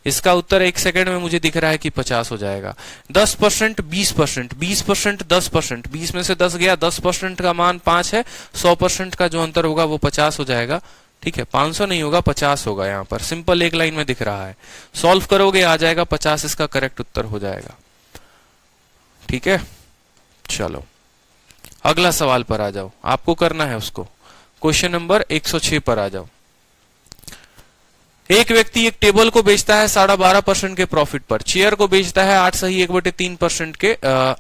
इसका उत्तर 1 सेकंड में मुझे दिख रहा है कि 50 हो जाएगा। 10% 20%, 20% 10%, 20 में से 10 गया, 10% का मान 5 है। 100% का जो अंतर होगा वो 50 हो जाएगा। ठीक है, 500 नहीं होगा, 50 होगा। यहाँ पर सिंपल एक लाइन में दिख रहा है। सॉल्व करोगे आ जाएगा 50, इसका करेक्ट उत्तर हो जाएगा। ठीक है, चलो अगला सवाल पर आ जाओ। आपको करना है उसको। क्वेश्चन नंबर 106 पर आ जाओ। एक व्यक्ति एक टेबल को बेचता है 12.5% के प्रॉफिट पर, चेयर को बेचता है 8.1/3% के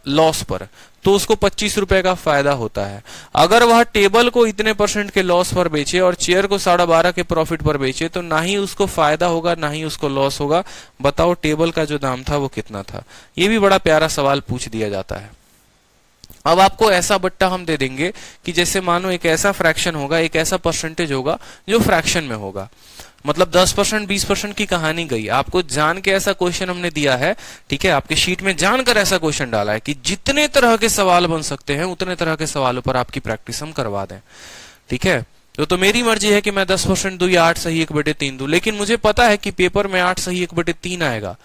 लॉस पर, तो उसको 25 रुपए का फायदा होता है। अगर वह टेबल को इतने % के लॉस पर बेचे और चेयर को 12.5 के प्रॉफिट पर बेचे तो ना ही उसको फायदा होगा ना ही उसको लॉस होगा। बताओ टेबल का जो दाम था वो कितना था। ये भी बड़ा प्यारा सवाल पूछ दिया जाता है। अब आपको ऐसा बट्टा हम दे देंगे कि जैसे मानो एक ऐसा फ्रैक्शन होगा, एक ऐसा परसेंटेज होगा जो फ्रैक्शन में होगा। मतलब 10% 20% की कहानी गई। आपको जान के ऐसा क्वेश्चन हमने दिया है। ठीक है, आपके शीट में जानकर ऐसा क्वेश्चन डाला है कि जितने तरह के सवाल बन सकते हैं उतने तरह के सवालों पर आपकी प्रैक्टिस हम करवा दें। ठीक है, तो मेरी मर्जी है कि मैं 10% दूं या 8 सही 1/3 दूं, लेकिन मुझे पता है कि पेपर में 8 सही 1/3 आएगा,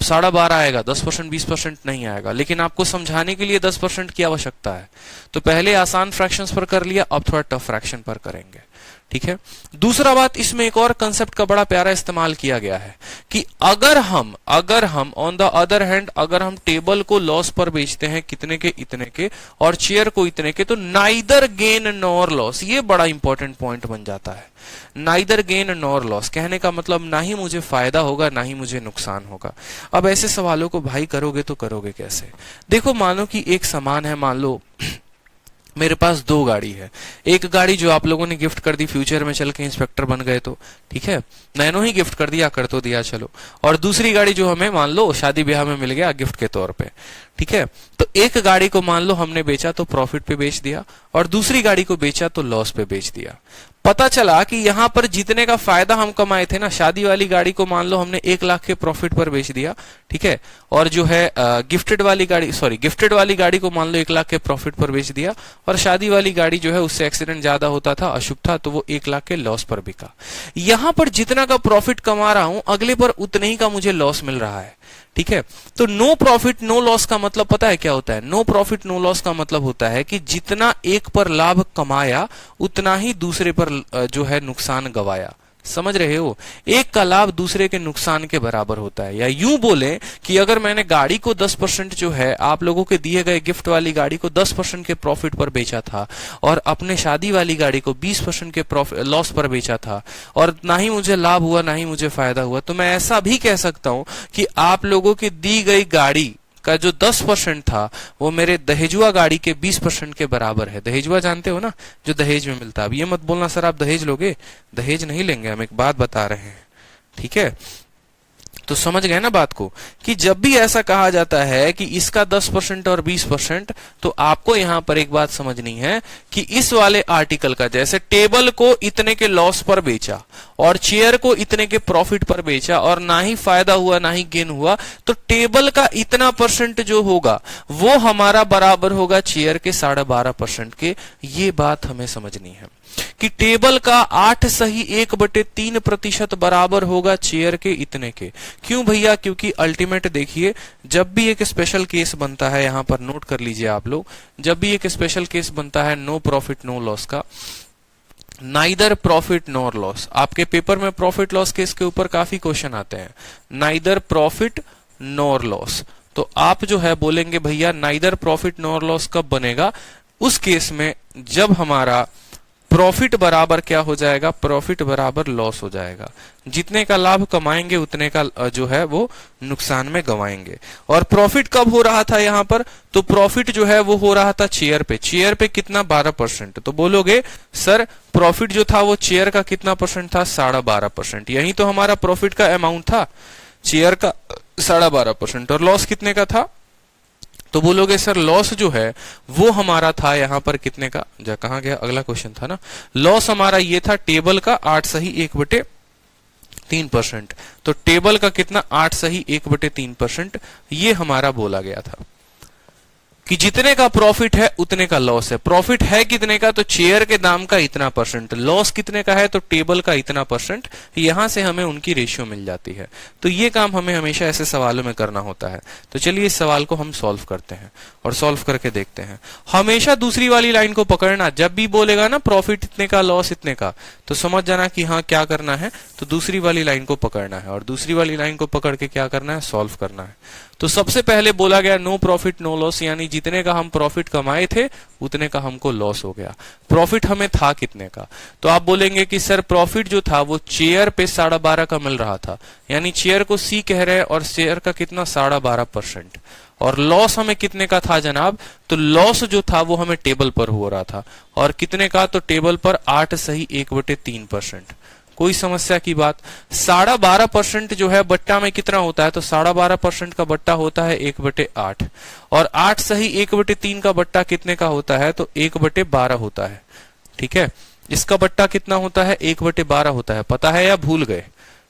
12.5 आएगा, 10% 20% नहीं आएगा। लेकिन आपको समझाने के लिए 10% की आवश्यकता है, तो पहले आसान फ्रैक्शंस पर कर लिया, अब थोड़ा टफ फ्रैक्शन पर करेंगे। ठीक है। दूसरा बात, इसमें एक और कंसेप्ट का बड़ा प्यारा इस्तेमाल किया गया है कि अगर हम ऑन द अदर हैंड अगर हम टेबल को लॉस पर बेचते हैं कितने के इतने के और चेयर को इतने के, तो नाइदर गेन नॉर लॉस, ये बड़ा इंपॉर्टेंट पॉइंट बन जाता है। नाइदर गेन नॉर लॉस कहने का मतलब ना ही मुझे फायदा होगा ना ही मुझे नुकसान होगा। अब ऐसे सवालों को भाई करोगे तो करोगे कैसे? देखो, मानो कि एक सामान है, मान लो मेरे पास 2 गाड़ी है। एक गाड़ी जो आप लोगों ने गिफ्ट कर दी, फ्यूचर में चल के इंस्पेक्टर बन गए तो ठीक है, नैनो ही गिफ्ट कर दिया, कर तो दिया चलो। और दूसरी गाड़ी जो हमें मान लो शादी ब्याह में मिल गया गिफ्ट के तौर पे, ठीक है। तो एक गाड़ी को मान लो हमने बेचा तो प्रॉफिट पे बेच दिया, और दूसरी गाड़ी को बेचा तो लॉस पे बेच दिया। पता चला कि यहां पर जितने का फायदा हम कमाए थे ना, शादी वाली गाड़ी को मान लो हमने 1 लाख के प्रॉफिट पर बेच दिया, ठीक है। और जो है गिफ्टेड वाली गाड़ी को मान लो 1 लाख के प्रॉफिट पर बेच दिया, और शादी वाली गाड़ी जो है उससे एक्सीडेंट ज्यादा होता था, अशुभ था, तो वो 1 लाख के लॉस पर बिका। यहां पर जितना का प्रॉफिट कमा रहा हूं, अगले पर उतने ही का मुझे लॉस मिल रहा है, ठीक है। तो नो प्रॉफिट नो लॉस का मतलब पता है क्या होता है? नो प्रॉफिट नो लॉस का मतलब होता है कि जितना एक पर लाभ कमाया उतना ही दूसरे पर जो है नुकसान गवाया। समझ रहे हो? एक का लाभ दूसरे के नुकसान के बराबर होता है। या यूं बोले कि अगर मैंने गाड़ी को 10% जो है आप लोगों के दिए गए गिफ्ट वाली गाड़ी को 10% के प्रॉफिट पर बेचा था, और अपने शादी वाली गाड़ी को 20% के लॉस पर बेचा था, और ना ही मुझे लाभ हुआ ना ही मुझे फायदा हुआ, तो मैं ऐसा भी कह सकता हूं कि आप लोगों की दी गई गाड़ी का जो 10% था वो मेरे दहेजुआ गाड़ी के 20% के बराबर है। दहेजुआ जानते हो ना, जो दहेज में मिलता है। अब ये मत बोलना सर आप दहेज लोगे, दहेज नहीं लेंगे, हम एक बात बता रहे हैं, ठीक है। तो समझ गए ना बात को, कि जब भी ऐसा कहा जाता है कि इसका 10% और 20%, तो आपको यहां पर एक बात समझनी है कि इस वाले आर्टिकल का, जैसे टेबल को इतने के लॉस पर बेचा और चेयर को इतने के प्रॉफिट पर बेचा और ना ही फायदा हुआ ना ही गेन हुआ, तो टेबल का इतना % जो होगा वो हमारा बराबर होगा चेयर के 12.5% के। ये बात हमें समझनी है कि टेबल का 8 सही 1/3% बराबर होगा चेयर के इतने के। क्यों भैया? क्योंकि अल्टीमेट देखिए, जब भी एक स्पेशल केस बनता है, यहां पर नोट कर लीजिए आप लोग, जब भी एक स्पेशल केस बनता है नो प्रॉफिट नो लॉस का, नाइदर प्रॉफिट नॉर लॉस, आपके पेपर में प्रॉफिट लॉस केस के ऊपर काफी क्वेश्चन आते हैं, नाइदर प्रॉफिट नॉर लॉस, तो आप जो है बोलेंगे भैया नाइदर प्रॉफिट नॉर लॉस कब बनेगा? उस केस में जब हमारा प्रॉफिट बराबर क्या हो जाएगा? प्रॉफिट बराबर लॉस हो जाएगा। जितने का लाभ कमाएंगे उतने का जो है वो नुकसान में गवाएंगे। और प्रॉफिट कब हो रहा था यहां पर? तो प्रॉफिट जो है वो हो रहा था चेयर पे। चेयर पे कितना? 12%। तो बोलोगे सर प्रॉफिट जो था वो चेयर का कितना % था? 12.5%। यही तो हमारा प्रॉफिट का अमाउंट था, चेयर का 12.5%। और लॉस कितने का था? तो बोलोगे सर लॉस जो है वो हमारा था यहां पर कितने का? कहां गया अगला क्वेश्चन था ना, लॉस हमारा ये था टेबल का 8 सही 1/3%। तो टेबल का कितना? 8 सही 1/3%। ये हमारा बोला गया था कि जितने का प्रॉफिट है उतने का लॉस है। प्रॉफिट है कितने का? तो चेयर के दाम का इतना %। लॉस कितने का है? तो टेबल का इतना %। यहां से हमें उनकी रेशियो मिल जाती है। तो ये काम हमें हमेशा ऐसे सवालों में करना होता है। तो चलिए इस सवाल को हम सॉल्व करते हैं और सॉल्व करके देखते हैं। हमेशा दूसरी वाली लाइन को पकड़ना, जब भी बोलेगा ना प्रॉफिट इतने का लॉस इतने का, तो समझ जाना कि हाँ क्या करना है, तो दूसरी वाली लाइन को पकड़ना है, और दूसरी वाली लाइन को पकड़ के क्या करना है? सॉल्व करना है। तो सबसे पहले बोला गया नो प्रॉफिट नो लॉस, यानी जितने का हम प्रॉफिट कमाए थे उतने का हमको लॉस हो गया। प्रॉफिट हमें था कितने का? तो आप बोलेंगे कि सर प्रॉफिट जो था वो चेयर पे 12.5 का मिल रहा था, यानी चेयर को सी कह रहे हैं, और चेयर का कितना? 12.5%। और लॉस हमें कितने का था जनाब? तो लॉस जो था वो हमें टेबल पर हो रहा था, और कितने का? तो टेबल पर 8 सही 1/3%। कोई समस्या की बात? 12.5% जो है बट्टा में कितना होता है? तो 12.5% का बट्टा होता है 1/8, और 8 सही 1/3 का बट्टा कितने का होता है? तो 1/12 होता है। ठीक है, इसका बट्टा कितना होता है? 1/12 होता है। पता है या भूल गए?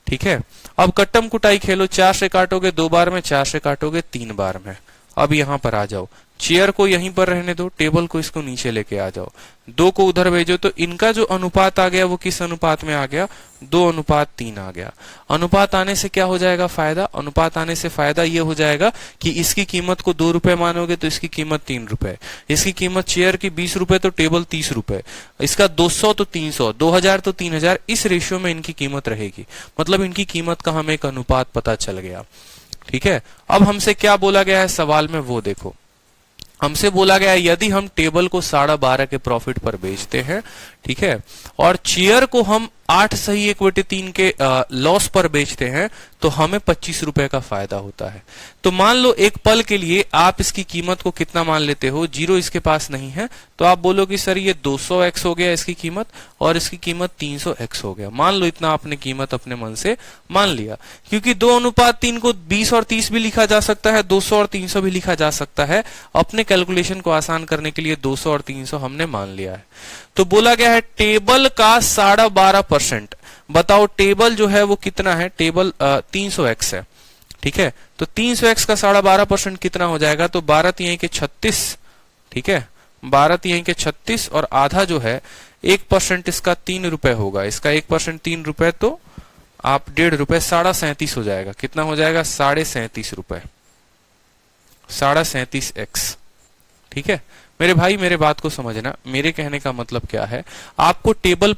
ठीक है, अब कट्टम कुटाई खेलो। 4 से काटोगे 2 बार में, 4 से काटोगे 3 बार में। अब यहां पर आ जाओ, चेयर को यहीं पर रहने दो, टेबल को इसको नीचे लेके आ जाओ, 2 को उधर भेजो, तो इनका जो अनुपात आ गया वो किस अनुपात में आ गया, 2:3 आ गया। अनुपात आने से क्या हो जाएगा फायदा, अनुपात आने से फायदा ये हो जाएगा कि इसकी कीमत को 2 रुपए मानोगे तो इसकी कीमत 3 रुपए, इसकी कीमत चेयर की 20 रुपए तो टेबल 30 रुपए, इसका 200 तो 300, 2000 तो 3000, इस रेशियो में इनकी कीमत रहेगी। मतलब इनकी कीमत का हमें एक अनुपात पता चल गया। ठीक है, अब हमसे क्या बोला गया है सवाल में वो देखो। हमसे बोला गया है यदि हम टेबल को 12.5 के प्रॉफिट पर बेचते हैं, ठीक है, और चेयर को हम 8 सही 1/3 के लॉस पर बेचते हैं, तो हमें 25 रुपए का फायदा होता है। तो मान लो एक पल के लिए आप इसकी कीमत को कितना मान लेते हो, 0 इसके पास नहीं है, तो आप बोलोगे सर ये 200x हो गया इसकी कीमत, और इसकी कीमत 300x हो गया। मान लो इतना आपने कीमत अपने मन से मान लिया, क्योंकि 2:3 को 20 और 30 भी लिखा जा सकता है, 200 और 300 भी लिखा जा सकता है। अपने कैलकुलेशन को आसान करने के लिए 200 और 300 हमने मान लिया है। तो बोला गया है टेबल का 12.5%। बताओ टेबल जो है वो कितना है, टेबल 300x है, ठीक है, तो 300x का 12.5% कितना हो जाएगा, तो 12 के 36, ठीक है, 12 के 36, और आधा जो है 1% इसका 3 रुपए होगा, इसका 1% 3 रुपए, तो आप 1.5 रुपए 37.5 हो जाएगा। कितना हो जाएगा, 37.5 रुपए, 37.5x। ठीक है मेरे भाई, मेरे बात को समझना, मेरे कहने का मतलब क्या है, आपको टेबल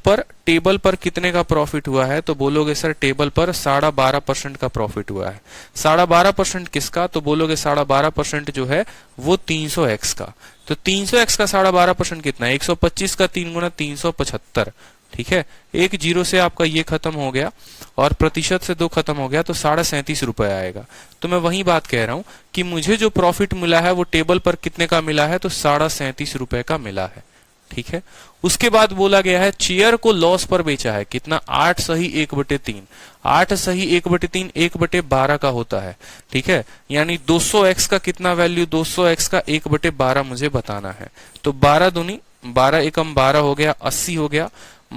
पर कितने का प्रॉफिट हुआ है, तो बोलोगे सर टेबल पर 12.5% का प्रॉफिट हुआ है। 12.5% किसका, तो बोलोगे 12.5% जो है वो 300x का। तो 300x का 12.5% कितना है, 125 का 3 गुना 375। ठीक है, एक 0 से आपका ये खत्म हो गया और प्रतिशत से 2 खत्म हो गया, तो 37.5 रुपए आएगा। तो मैं वही बात कह रहा हूं कि मुझे जो प्रॉफिट मिला है वो टेबल पर कितने का मिला है, तो 37.5 रुपए का मिला है। ठीक है, उसके बाद बोला गया है चेयर को लॉस पर बेचा है, कितना, 8 सही 1/3। 8 सही 1/3 1/12 का होता है। ठीक है, यानी 200x का कितना वैल्यू, 200x का 1/12 मुझे बताना है। तो 12 दूनी 12 एकम 12 हो गया, 80 हो गया,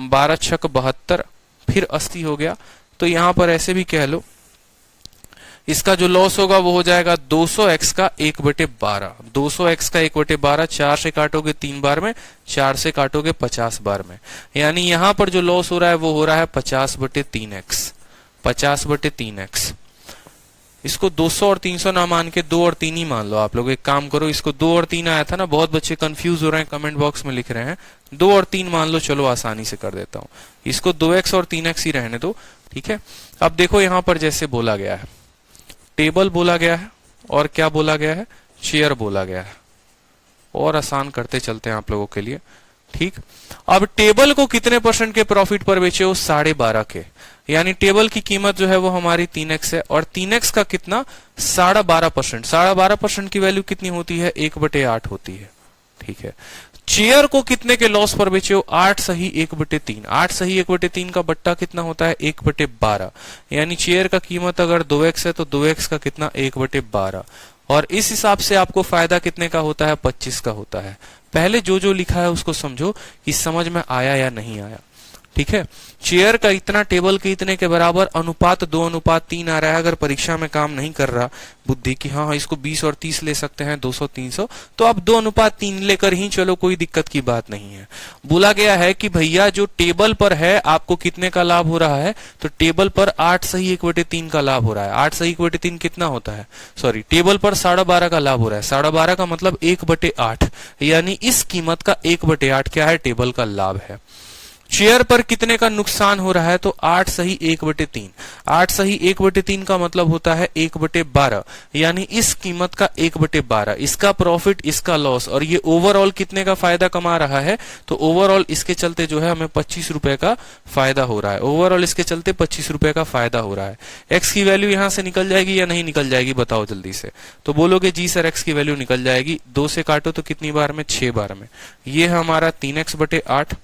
12 छक 72, फिर 80 हो गया। तो यहां पर ऐसे भी कह लो इसका जो लॉस होगा वो हो जाएगा 200x का 1/12। 200x का 1/12, 4 से काटोगे 3 बार में, 4 से काटोगे 50 बार में, यानी यहां पर जो लॉस हो रहा है वो हो रहा है 50/3x। 50/3x। इसको 200 और 300 ना मान के 2 और 3 ही मान लो। आप लोग एक काम करो, इसको 2 और 3 आया था ना, बहुत बच्चे कंफ्यूज हो रहे हैं, कमेंट बॉक्स में लिख रहे हैं 2 और 3 मान लो। चलो आसानी से कर देता हूं, इसको 2x और 3x ही रहने दो। ठीक है, अब देखो यहां पर जैसे बोला गया है, टेबल बोला गया है और क्या बोला गया है, चेयर बोला गया है। और आसान करते चलते हैं आप लोगों के लिए। ठीक, अब टेबल को कितने % के प्रॉफिट पर बेचे हो, 12.5 के, यानी टेबल की कीमत जो है वो हमारी 3x है, और 3x का कितना, 12.5%। 12.5% की वैल्यू कितनी होती है, 1/8 होती है। ठीक है, चेयर को कितने के लॉस पर बेचे हो, 8 सही 1/3। 8 सही 1/3 का बट्टा कितना होता है, 1/12, यानी चेयर का कीमत अगर 2x है तो 2x का कितना, 1/12। और इस हिसाब से आपको फायदा कितने का होता है, 25 का होता है। पहले जो जो लिखा है उसको समझो कि समझ में आया या नहीं आया। ठीक है, चेयर का इतना टेबल के इतने के बराबर, अनुपात 2:3 आ रहा है। अगर परीक्षा में काम नहीं कर रहा बुद्धि की हाँ इसको 20 और 30 ले सकते हैं, 200 300, तो आप 2:3 लेकर ही चलो, कोई दिक्कत की बात नहीं है। बोला गया है कि भैया जो टेबल पर है आपको कितने का लाभ हो रहा है, तो टेबल पर 8 सही 1/3 का लाभ हो रहा है। 8 सही 1/3 कितना होता है, सॉरी टेबल पर 12.5 का लाभ हो रहा है। 12.5 का मतलब 1/8, यानी इस कीमत का 1/8 क्या है, टेबल का लाभ है। चेयर पर कितने का नुकसान हो रहा है, तो 8 सही 1/3। 8 सही 1/3 का मतलब होता है 1/12, यानी इस कीमत का 1/12। इसका प्रॉफिट, इसका लॉस, और ये ओवरऑल कितने का फायदा कमा रहा है, तो ओवरऑल इसके चलते जो है हमें 25 रुपए का फायदा हो रहा है। ओवरऑल इसके चलते 25 रुपए का फायदा हो रहा है। एक्स की वैल्यू यहां से निकल जाएगी या नहीं निकल जाएगी, बताओ जल्दी से। तो बोलोगे जी सर एक्स की वैल्यू निकल जाएगी, 2 से काटो तो कितनी बार में, 6 बार में। ये है हमारा 3x/8,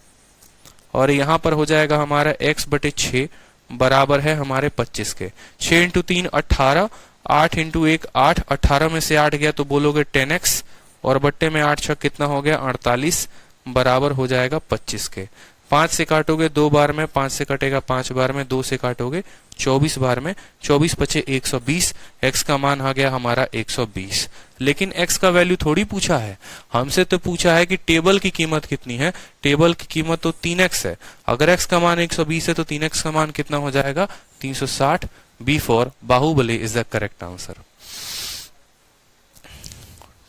और यहां पर हो जाएगा हमारा x/6 बराबर है हमारे 25 के। 6 × 3 18, 8 × 1 8, 18 में से 8 गया तो बोलोगे 10x, और बट्टे में 8 छक कितना हो गया, 48 बराबर हो जाएगा 25 के। 5 से काटोगे 2 बार में, 5 से कटेगा 5 बार में, 2 से काटोगे 24 बार में, 24 पचे 120, x का मान आ गया हमारा 120। लेकिन x का वैल्यू थोड़ी पूछा है, हमसे तो पूछा है कि टेबल की कीमत कितनी है। टेबल की कीमत तो 3x है। अगर x का मान 120 है तो 3x का मान कितना हो जाएगा? 360। B for Baahubali is the correct answer.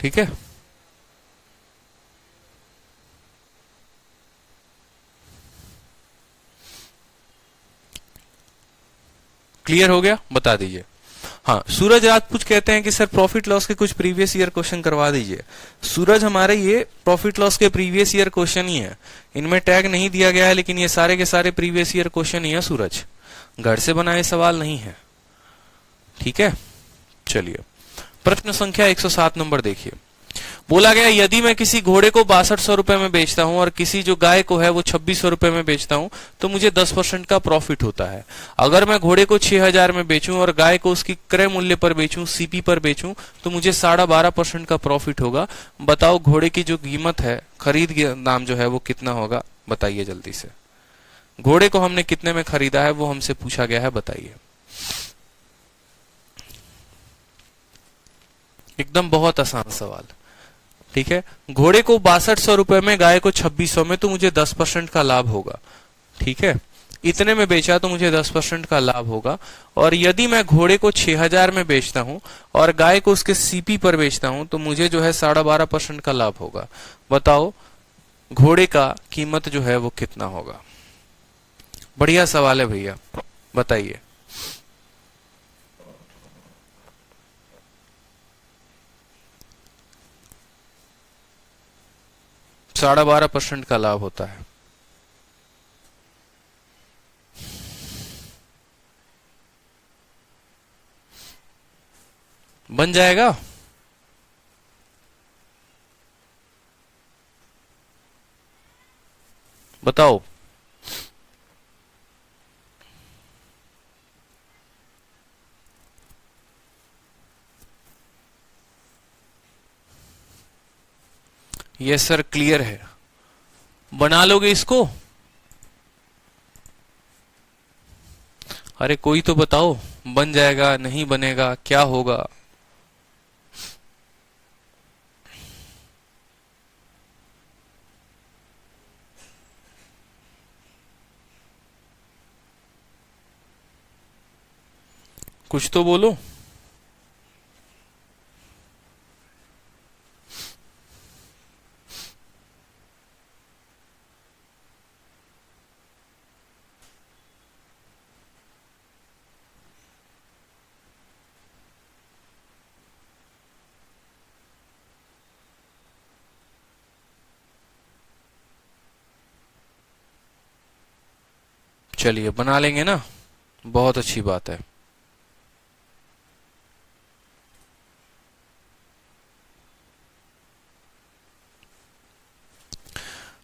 ठीक है, क्लियर हो गया? बता दीजिए। हाँ, सूरज राजपूत कहते हैं कि सर प्रॉफिट लॉस के कुछ प्रीवियस ईयर क्वेश्चन करवा दीजिए। सूरज, हमारे ये प्रॉफिट लॉस के प्रीवियस ईयर क्वेश्चन ही है, इनमें टैग नहीं दिया गया है, लेकिन ये सारे के सारे प्रीवियस ईयर क्वेश्चन ही है सूरज, घर से बनाए सवाल नहीं है। ठीक है, चलिए प्रश्न संख्या 107 नंबर देखिए। बोला गया यदि मैं किसी घोड़े को 6200 रुपए में बेचता हूं और किसी जो गाय को है वो 2600 रुपए में बेचता हूं तो मुझे 10% का प्रॉफिट होता है। अगर मैं घोड़े को 6000 में बेचूं और गाय को उसकी क्रय मूल्य पर बेचूं, सीपी पर बेचूं, तो मुझे 12.5% का प्रॉफिट होगा। बताओ घोड़े की जो कीमत है, खरीद दाम जो है वो कितना होगा? बताइए जल्दी से। घोड़े को हमने कितने में खरीदा है वो हमसे पूछा गया है, बताइए। एकदम बहुत आसान सवाल। ठीक है, घोड़े को 6200 रुपए में, गाय को 2600 में, तो मुझे 10% का लाभ होगा। ठीक है, इतने में बेचा तो मुझे 10% का लाभ होगा। और यदि मैं घोड़े को 6000 में बेचता हूं और गाय को उसके सीपी पर बेचता हूं तो मुझे जो है 12.5% का लाभ होगा। बताओ घोड़े का कीमत जो है वो कितना होगा? बढ़िया सवाल है भैया, बताइए। साढ़े 12% का लाभ होता है। बन जाएगा? बताओ। यस सर, क्लियर है। बना लोगे इसको? अरे कोई तो बताओ, बन जाएगा नहीं बनेगा, क्या होगा? कुछ तो बोलो। चलिए बना लेंगे ना, बहुत अच्छी बात है।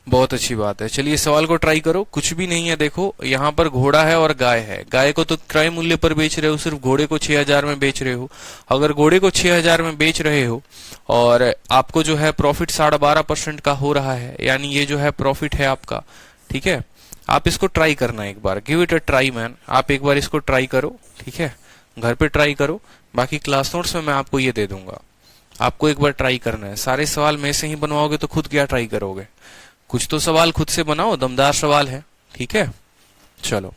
बहुत अच्छी बात है। चलिए सवाल को ट्राई करो। कुछ भी नहीं है, देखो यहाँ पर घोड़ा है और गाय है। गाय को तो क्रय मूल्य पर बेच रहे हो, सिर्फ घोड़े को 6000 में बेच रहे हो। अगर घोड़े को 6000 में बेच रहे हो और आपको जो है प्रॉफिट 12.5% का हो रहा है, यानी ये जो है प्रॉफिट है आपका। ठीक है, आप इसको ट्राई करना एक बार, give it a try man. आप एक बार इसको ट्राई करो, ठीक है, घर पे ट्राई करो। बाकी क्लास नोट्स में मैं आपको ये दे दूंगा, आपको एक बार ट्राई करना है। सारे सवाल में से ही बनवाओगे तो खुद क्या ट्राई करोगे? कुछ तो सवाल खुद से बनाओ, दमदार सवाल है। ठीक है, चलो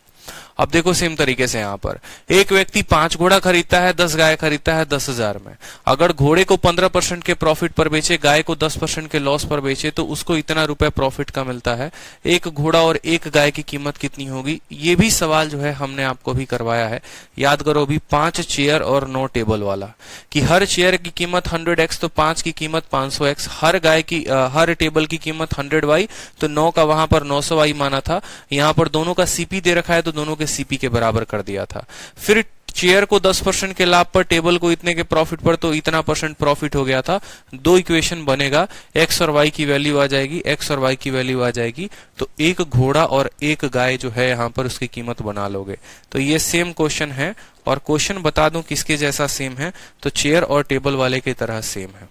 अब देखो सेम तरीके से यहाँ पर एक व्यक्ति 5 घोड़ा खरीदता है, 10 गाय खरीदता है 10,000 में। अगर घोड़े को 15% के प्रॉफिट पर बेचे, गाय को 10% के लॉस पर बेचे तो उसको इतना रुपए प्रॉफिट का मिलता है। एक घोड़ा और एक गाय की कीमत कितनी होगी? ये भी सवाल जो है हमने आपको भी करवाया है। याद करो अभी 5 चेयर और 9 टेबल वाला, कि हर चेयर की कीमत 100x तो 5 की कीमत 500x, हर गाय की हर टेबल की कीमत 100y तो 9 का वहां पर 900y माना था। यहाँ पर दोनों का सीपी दे रखा है तो दोनों के सीपी के बराबर कर दिया था। फिर चेयर को 10% के लाभ पर, टेबल को इतने के प्रॉफिट पर, तो इतना परसेंट प्रॉफिट हो गया था। दो इक्वेशन बनेगा, एक्स और वाई की वैल्यू आ जाएगी, एक्स और वाई की वैल्यू आ जाएगी, तो एक घोड़ा और एक गाय जो है यहाँ पर उसकी कीमत बना लोगे। तो ये सेम क्वेश्चन है, और क्वेश्चन बता दूं किसके जैसा सेम है, तो चेयर और टेबल वाले की तरह सेम है।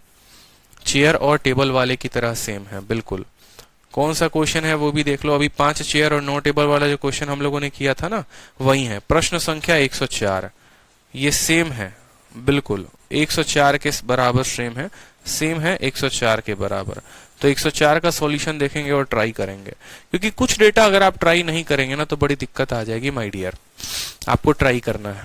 चेयर और टेबल वाले की तरह सेम है, बिल्कुल। कौन सा क्वेश्चन है वो भी देख लो। अभी 5 चेयर और 9 टेबल वाला जो क्वेश्चन हम लोगों ने किया था ना, वही है। प्रश्न संख्या 104, ये सेम है, बिल्कुल 104 के बराबर सेम है 104 के बराबर। तो 104 का सॉल्यूशन देखेंगे और ट्राई करेंगे, क्योंकि कुछ डेटा अगर आप ट्राई नहीं करेंगे ना तो बड़ी दिक्कत आ जाएगी माय डियर, आपको ट्राई करना है।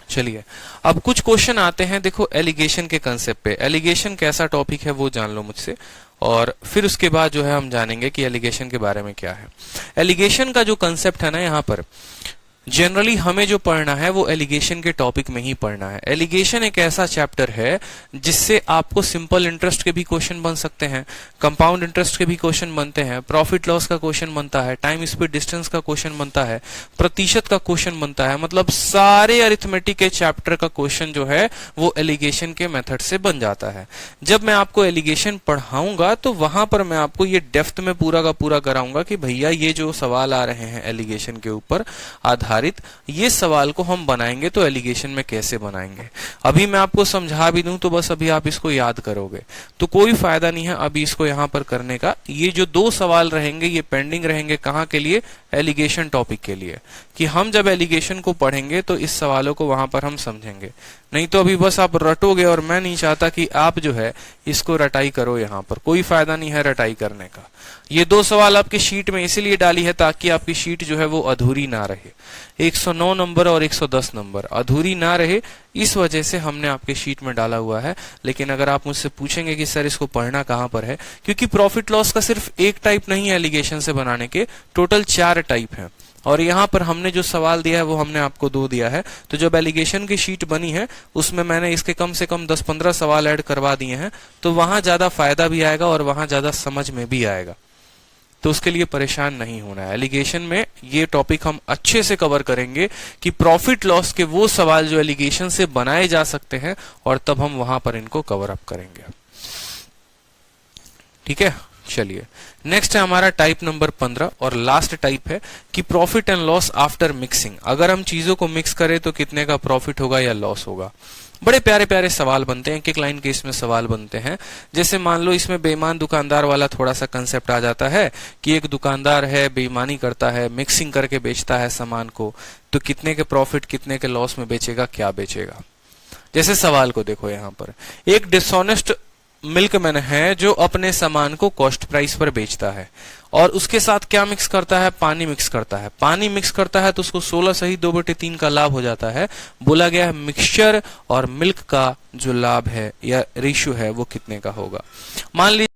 चलिए अब कुछ क्वेश्चन आते हैं, देखो एलिगेशन के कंसेप्ट पे। एलिगेशन कैसा टॉपिक है वो जान लो मुझसे, और फिर उसके बाद जो है हम जानेंगे कि एलिगेशन के बारे में क्या है। एलिगेशन का जो कंसेप्ट है ना, यहाँ पर जनरली हमें जो पढ़ना है वो एलिगेशन के टॉपिक में ही पढ़ना है। एलिगेशन एक ऐसा चैप्टर है जिससे आपको सिंपल इंटरेस्ट के भी क्वेश्चन बन सकते हैं, कंपाउंड इंटरेस्ट के भी क्वेश्चन बनते हैं, प्रॉफिट लॉस का क्वेश्चन बनता है, टाइम स्पीड डिस्टेंस का क्वेश्चन बनता है, प्रतिशत का क्वेश्चन बनता है। मतलब सारे अरिथमेटिक के चैप्टर का क्वेश्चन जो है वो एलिगेशन के मेथड से बन जाता है। जब मैं आपको एलिगेशन पढ़ाऊंगा तो वहां पर मैं आपको ये डेप्थ में पूरा का पूरा कराऊंगा कि भैया ये जो सवाल आ रहे हैं एलिगेशन के ऊपर आधारित, ये सवाल को हम बनाएंगे तो एलिगेशन में कैसे बनाएंगे। अभी मैं आपको समझा भी दूं तो बस अभी आप इसको याद करोगे तो कोई फायदा नहीं है अभी इसको यहां पर करने का। ये जो 2 सवाल रहेंगे ये पेंडिंग रहेंगे, कहां के लिए, एलिगेशन टॉपिक के लिए, कि हम जब एलिगेशन को पढ़ेंगे तो इस सवालों को वहां पर हम समझेंगे। नहीं तो अभी बस आप रटोगे, और मैं नहीं चाहता कि आप जो है इसको रटाई करो, यहां पर कोई फायदा नहीं है रटाई करने का। ये 2 सवाल आपकी शीट में इसीलिए डाली है ताकि आपकी शीट जो है वो अधूरी ना रहे। 109 नंबर और 110 नंबर अधूरी ना रहे, इस वजह से हमने आपके शीट में डाला हुआ है। लेकिन अगर आप मुझसे पूछेंगे कि सर इसको पढ़ना कहां पर है, क्योंकि प्रॉफिट लॉस का सिर्फ एक टाइप नहीं है एलिगेशन से बनाने के, टोटल 4 टाइप हैं, और यहाँ पर हमने जो सवाल दिया है वो हमने आपको 2 दिया है। तो जब एलिगेशन की शीट बनी है उसमें मैंने इसके कम से कम 10-15 सवाल ऐड करवा दिए हैं, तो वहां ज्यादा फायदा भी आएगा और वहां ज्यादा समझ में भी आएगा। तो उसके लिए परेशान नहीं होना है। एलिगेशन में ये टॉपिक हम अच्छे से कवर करेंगे कि प्रॉफिट लॉस के वो सवाल जो एलिगेशन से बनाए जा सकते हैं, और तब हम वहां पर इनको कवर अप करेंगे। ठीक है, चलिए नेक्स्ट है हमारा टाइप नंबर 15 और लास्ट टाइप है कि profit and loss after mixing. अगर हम चीजों को मिक्स करें तो कितने का प्रॉफिट होगा या लॉस होगा। बड़े प्यारे प्यारे सवाल बनते हैं, एक लाइन के इसमें सवाल बनते हैं। जैसे मान लो इसमें बेईमान दुकानदार वाला थोड़ा सा कंसेप्ट आ जाता है कि एक दुकानदार है, बेईमानी करता है, मिक्सिंग करके बेचता है सामान को, तो कितने के प्रॉफिट कितने के लॉस में बेचेगा, क्या बेचेगा। जैसे सवाल को देखो, यहाँ पर एक डिसऑनेस्ट मिल्कमैन है जो अपने सामान को कॉस्ट प्राइस पर बेचता है, और उसके साथ क्या मिक्स करता है, पानी मिक्स करता है। पानी मिक्स करता है तो उसको 16 सही 2/3 का लाभ हो जाता है। बोला गया है मिक्सचर और मिल्क का जो लाभ है या रेशियो है वो कितने का होगा। मान लीजिए